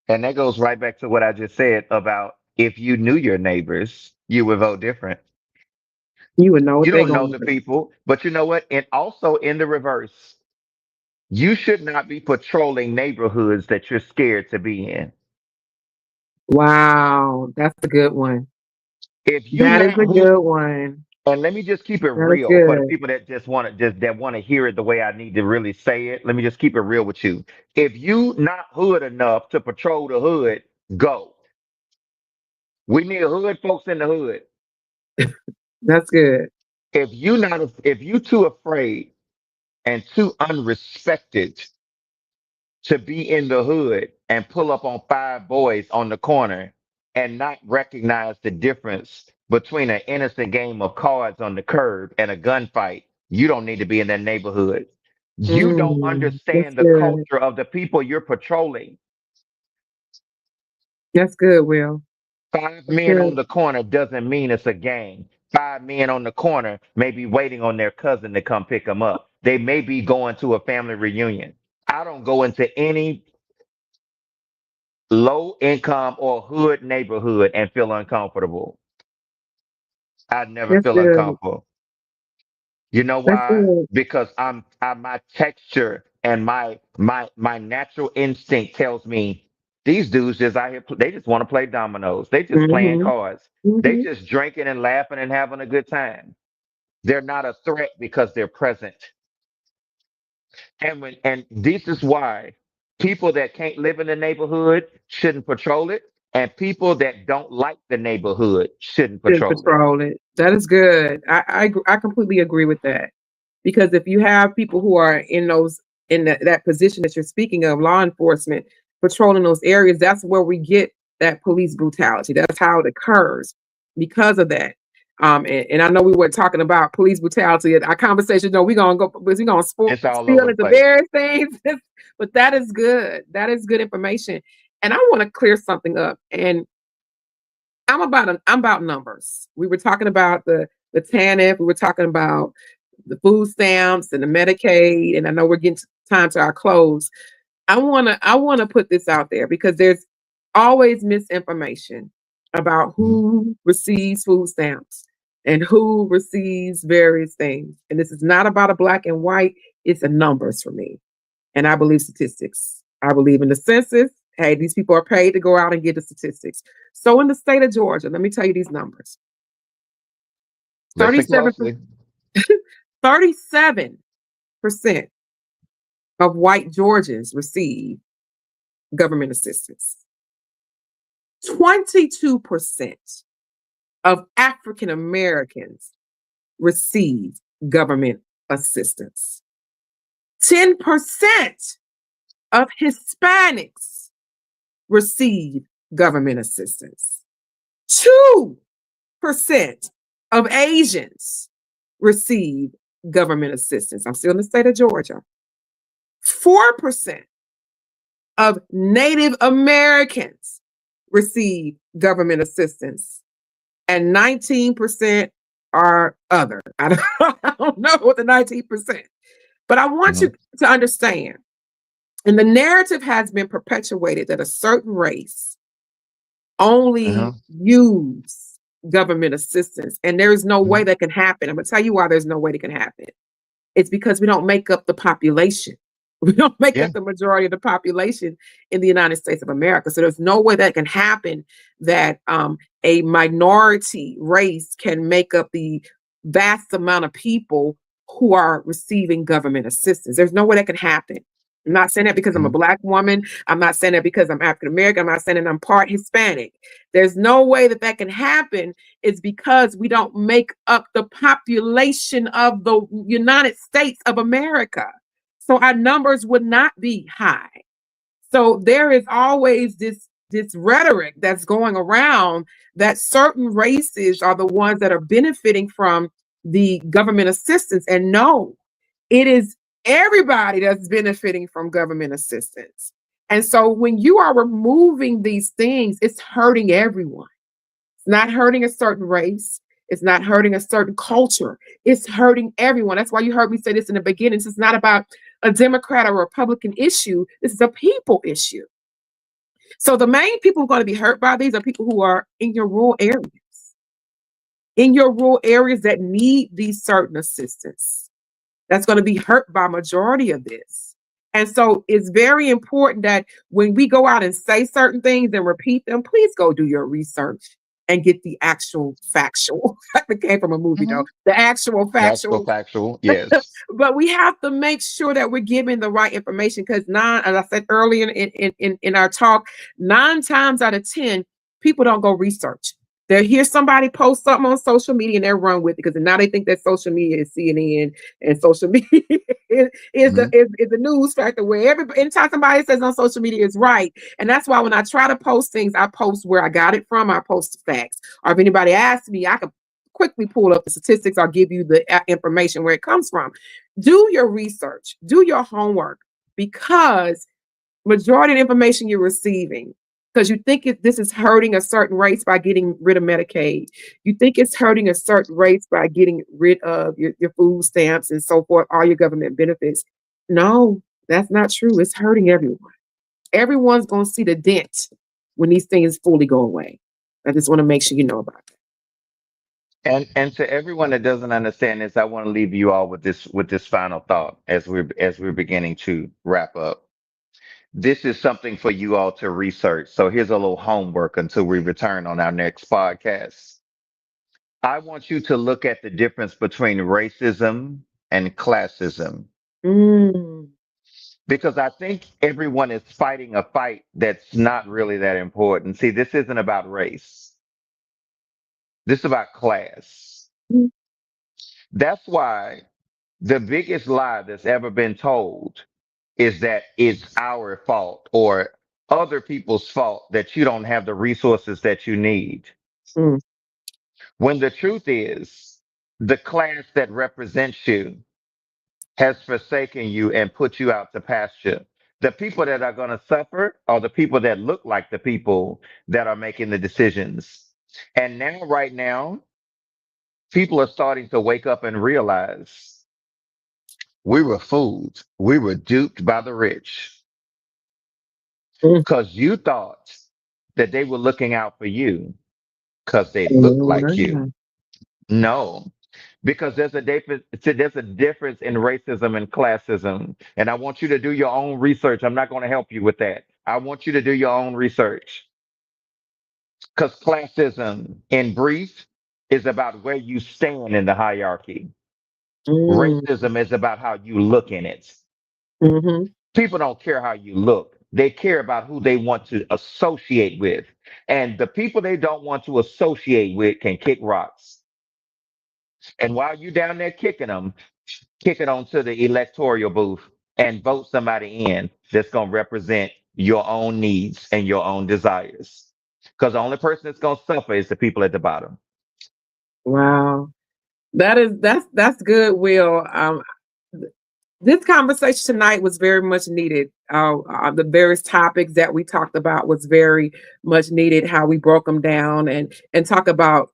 and that goes right back to what I just said about if you knew your neighbors, you would vote different. You would know You what they're don't know going the to do. people, but you know what? And also in the reverse, you should not be patrolling neighborhoods that you're scared to be in. Wow, that's a good one. If you That is not a who good one. And let me just keep it That is real for the good. people that just want to hear it the way I need to really say it. Let me just keep it real with you. If you not hood enough to patrol the hood, go. We need hood folks in the hood. That's good. If you too afraid and too unrespected to be in the hood and pull up on 5 boys on the corner and not recognize the difference between an innocent game of cards on the curb and a gunfight, you don't need to be in that neighborhood. You don't That's understand the good. culture of the people you're patrolling. That's good, Will. Five That's men on good. the corner doesn't mean it's a gang. 5 men on the corner may be waiting on their cousin to come pick them up. They may be going to a family reunion. I don't go into any low income or hood neighborhood and feel uncomfortable. I never That's feel good. uncomfortable. You know That's why? good. Because I'm my texture and my natural instinct tells me these dudes just out here. They just want to play dominoes. They just playing Mm-hmm. cards. They Mm-hmm. just drinking and laughing and having a good time. They're not a threat because they're present. And this is why people that can't live in the neighborhood shouldn't patrol it, and people that don't like the neighborhood shouldn't Didn't patrol it. patrol it. That is good. I completely agree with that. Because if you have people who are in that position that you're speaking of, law enforcement patrolling those areas, that's where we get that police brutality. That's how it occurs because of that. And I know we were talking about police brutality at our conversation. No, we're gonna go, we're gonna It's all spill over the into place. various things, but that is good. That is good information. And I want to clear something up. And I'm about numbers. We were talking about the TANF. We were talking about the food stamps and the Medicaid. And I know we're getting time to our close. I wanna put this out there because there's always misinformation about Mhm. who receives food stamps and who receives various things. And this is not about a black and white. It's a numbers for me. And I believe statistics. I believe in the census. Hey, these people are paid to go out and get the statistics. So in the state of Georgia, let me tell you these numbers. Listen 37, closely. 37% of white Georgians receive government assistance. 22% of African Americans receive government assistance. 10% of Hispanics receive government assistance. 2% of Asians receive government assistance. I'm still in the state of Georgia. 4% of Native Americans receive government assistance, and 19% are other. I don't know what the 19%, but I want you Mhm. to understand, and the narrative has been perpetuated that a certain race only Uh-huh. use government assistance, and there is no way Mhm. that can happen. I'm gonna tell you why there's no way that can happen. It's because we don't make up the population. We don't make Yeah. up the majority of the population in the United States of America. So there's no way that can happen that a minority race can make up the vast amount of people who are receiving government assistance. There's no way that can happen. I'm not saying that because I'm a Mhm. black woman. I'm not saying that because I'm African American. I'm not saying that I'm part Hispanic. There's no way that that can happen. It's because we don't make up the population of the United States of America. So our numbers would not be high. So there is always this rhetoric that's going around that certain races are the ones that are benefiting from the government assistance. And no, it is everybody that's benefiting from government assistance. And so when you are removing these things, it's hurting everyone. It's not hurting a certain race. It's not hurting a certain culture. It's hurting everyone. That's why you heard me say this in the beginning. This is not about a Democrat or Republican issue. This is a people issue. So the main people who are going to be hurt by these are people who are in your rural areas that need these certain assistance. That's going to be hurt by majority of this. And so it's very important that when we go out and say certain things and repeat them, please go do your research and get the actual factual. That came from a movie though. Mhm. The actual Factual, factual. factual. Yes. But we have to make sure that we're giving the right information because as I said earlier in our talk, 9 times out of 10, people don't go research. They hear somebody post something on social media and they run with it because now they think that social media is CNN and social media Mhm. is the news factor where anytime somebody says on social media is right. And that's why when I try to post things, I post where I got it from, I post the facts. Or if anybody asks me, I can quickly pull up the statistics. I'll give you the information where it comes from. Do your research, do your homework, because majority of the information you're receiving, because you think this is hurting a certain race by getting rid of Medicaid. You think it's hurting a certain race by getting rid of your food stamps and so forth, all your government benefits. No, that's not true. It's hurting everyone. Everyone's going to see the dent when these things fully go away. I just want to make sure you know about that. And to everyone that doesn't understand this, I want to leave you all with this final thought as we're beginning to wrap up. This is something for you all to research. So here's a little homework until we return on our next podcast. I want you to look at the difference between racism and classism Mm, because I think everyone is fighting a fight that's not really that important. See, this isn't about race. This is about class. mm, That's why the biggest lie that's ever been told is that it's our fault or other people's fault that you don't have the resources that you need. mm, When the truth is, the class that represents you has forsaken you and put you out to pasture. The people that are going to suffer are the people that look like the people that are making the decisions. And now, right now, people are starting to wake up and realize we were fooled. We were duped by the rich mm. because you thought that they were looking out for you because they look like you. Wow. No, because there's a difference in racism and classism. And I want you to do your own research. I'm not going to help you with that. I want you to do your own research because classism, in brief, is about where you stand in the hierarchy. Mm, Racism is about how you look in it. mhm. People don't care how you look. They care about who they want to associate with. And the people they don't want to associate with can kick rocks. And while you down there kicking them, kick it onto the electoral booth and vote somebody in that's going to represent your own needs and your own desires. Because the only person that's going to suffer is the people at the bottom. Wow. That's good, Will. This conversation tonight was very much needed. The various topics that we talked about was very much needed. How we broke them down and talk about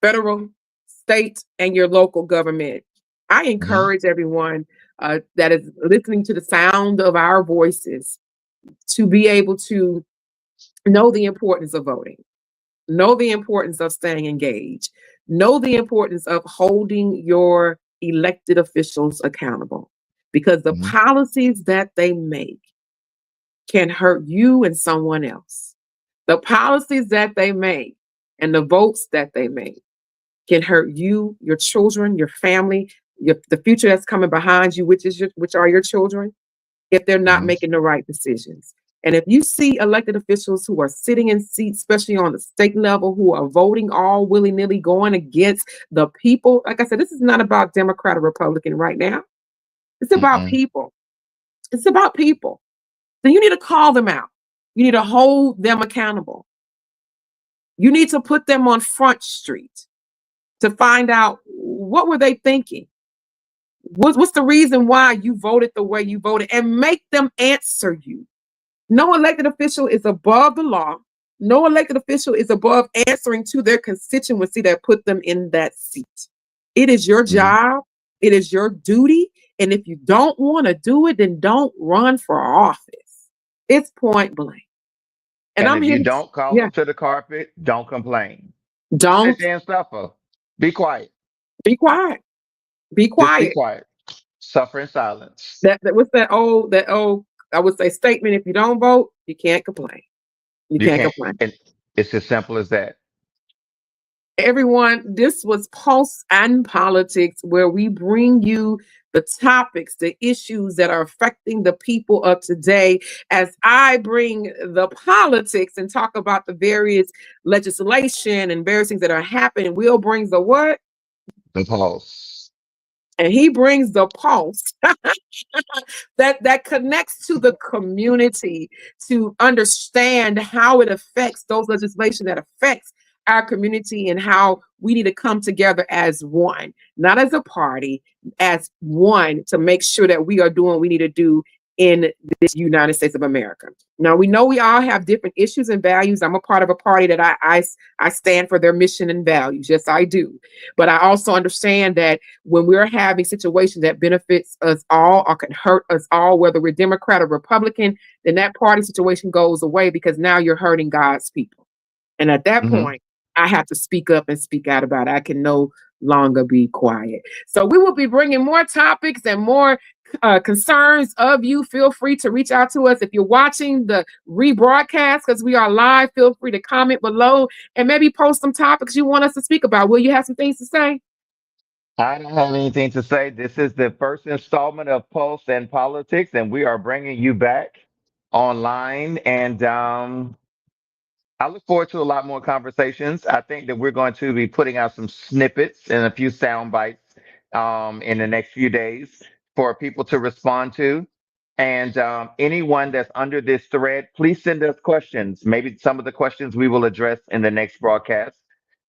federal, state, and your local government. I Mhm, encourage everyone that is listening to the sound of our voices to be able to know the importance of voting, know the importance of staying engaged, know the importance of holding your elected officials accountable because the mhm, policies that they make can hurt you and someone else. The policies that they make and the votes that they make can hurt you, your children, your family, the future that's coming behind you, which are your children, if they're not mhm, making the right decisions. And if you see elected officials who are sitting in seats, especially on the state level, who are voting all willy nilly, going against the people, like I said, this is not about Democrat or Republican right now. It's about mhm, people. It's about people. Then you need to call them out. You need to hold them accountable. You need to put them on Front Street to find out what were they thinking. What's the reason why you voted the way you voted, and make them answer you. No elected official is above the law. No elected official is above answering to their constituency that put them in that seat. It is your mhm. job. It is your duty. And if you don't want to do it, then don't run for office. It's point blank. And And I'm if here you to, don't call yeah, them to the carpet, don't complain. Sit don't there and suffer. Be quiet. be quiet. Be Just be quiet. quiet. Suffer in silence. That what's that old I would say statement. If you don't vote, you can't complain. You You can't can't. complain. And it's as simple as that. Everyone, this was Pulse and Politics, where we bring you the topics, the issues that are affecting the people of today. As I bring the politics and talk about the various legislation and various things that are happening, Will brings the what? The pulse. And he brings the pulse that connects to the community to understand how it affects those legislation that affects our community and how we need to come together as one, not as a party, as one to make sure that we are doing what we need to do in this United States of America. Now we know we all have different issues and values. I'm a part of a party that I stand for their mission and values. Yes, I do. But I also understand that when we're having situations that benefits us all or can hurt us all, whether we're Democrat or Republican, then that party situation goes away because now you're hurting God's people. And at that Hmm. point, I have to speak up and speak out about it. I can no longer be quiet. So we will be bringing more topics and more concerns of you. Feel free to reach out to us. If you're watching the rebroadcast, because we are live, feel free to comment below and maybe post some topics you want us to speak about. Will you have some things to say? I don't have anything to say. This is the first installment of Pulse and Politics, and we are bringing you back online. And I look forward to a lot more conversations. I think that we're going to be putting out some snippets and a few sound bites in the next few days for people to respond to. And anyone that's under this thread, please send us questions. Maybe some of the questions we will address in the next broadcast.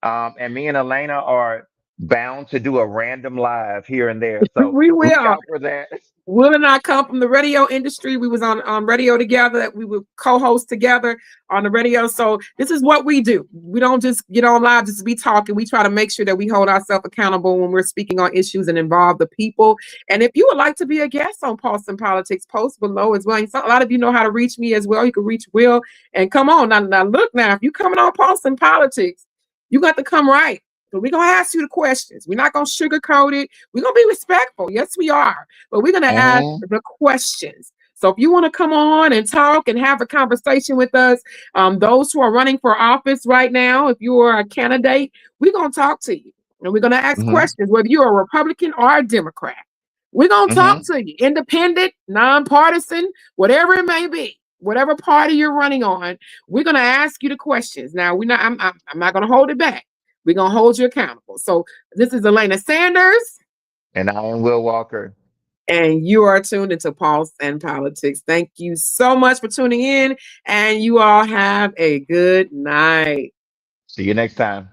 And me and Elena are bound to do a random live here and there. So We look will. out for that. Will and I come from the radio industry. We was on radio together. We would co-host together on the radio. So this is what we do. We don't just get on live just to be talking. We try to make sure that we hold ourselves accountable when we're speaking on issues and involve the people. And if you would like to be a guest on Pulse and Politics, post below as well. And a lot of you know how to reach me as well. You can reach Will. And come on. Now look now, if you coming on Pulse and Politics, you got to come right. So we're going to ask you the questions. We're not going to sugarcoat it. We're going to be respectful. Yes, we are. But we're going to ask Mhm, the questions. So if you want to come on and talk and have a conversation with us, those who are running for office right now, if you are a candidate, we're going to talk to you. And we're going to ask mhm, questions, whether you're a Republican or a Democrat. We're going to talk mhm. to you, independent, nonpartisan, whatever it may be. Whatever party you're running on, we're going to ask you the questions. Now, I'm not going to hold it back. We're going to hold you accountable. So this is Elena Sanders, And I am Will Walker. and you are tuned into Pulse and Politics. Thank you so much for tuning in, and you all have a good night. See you next time.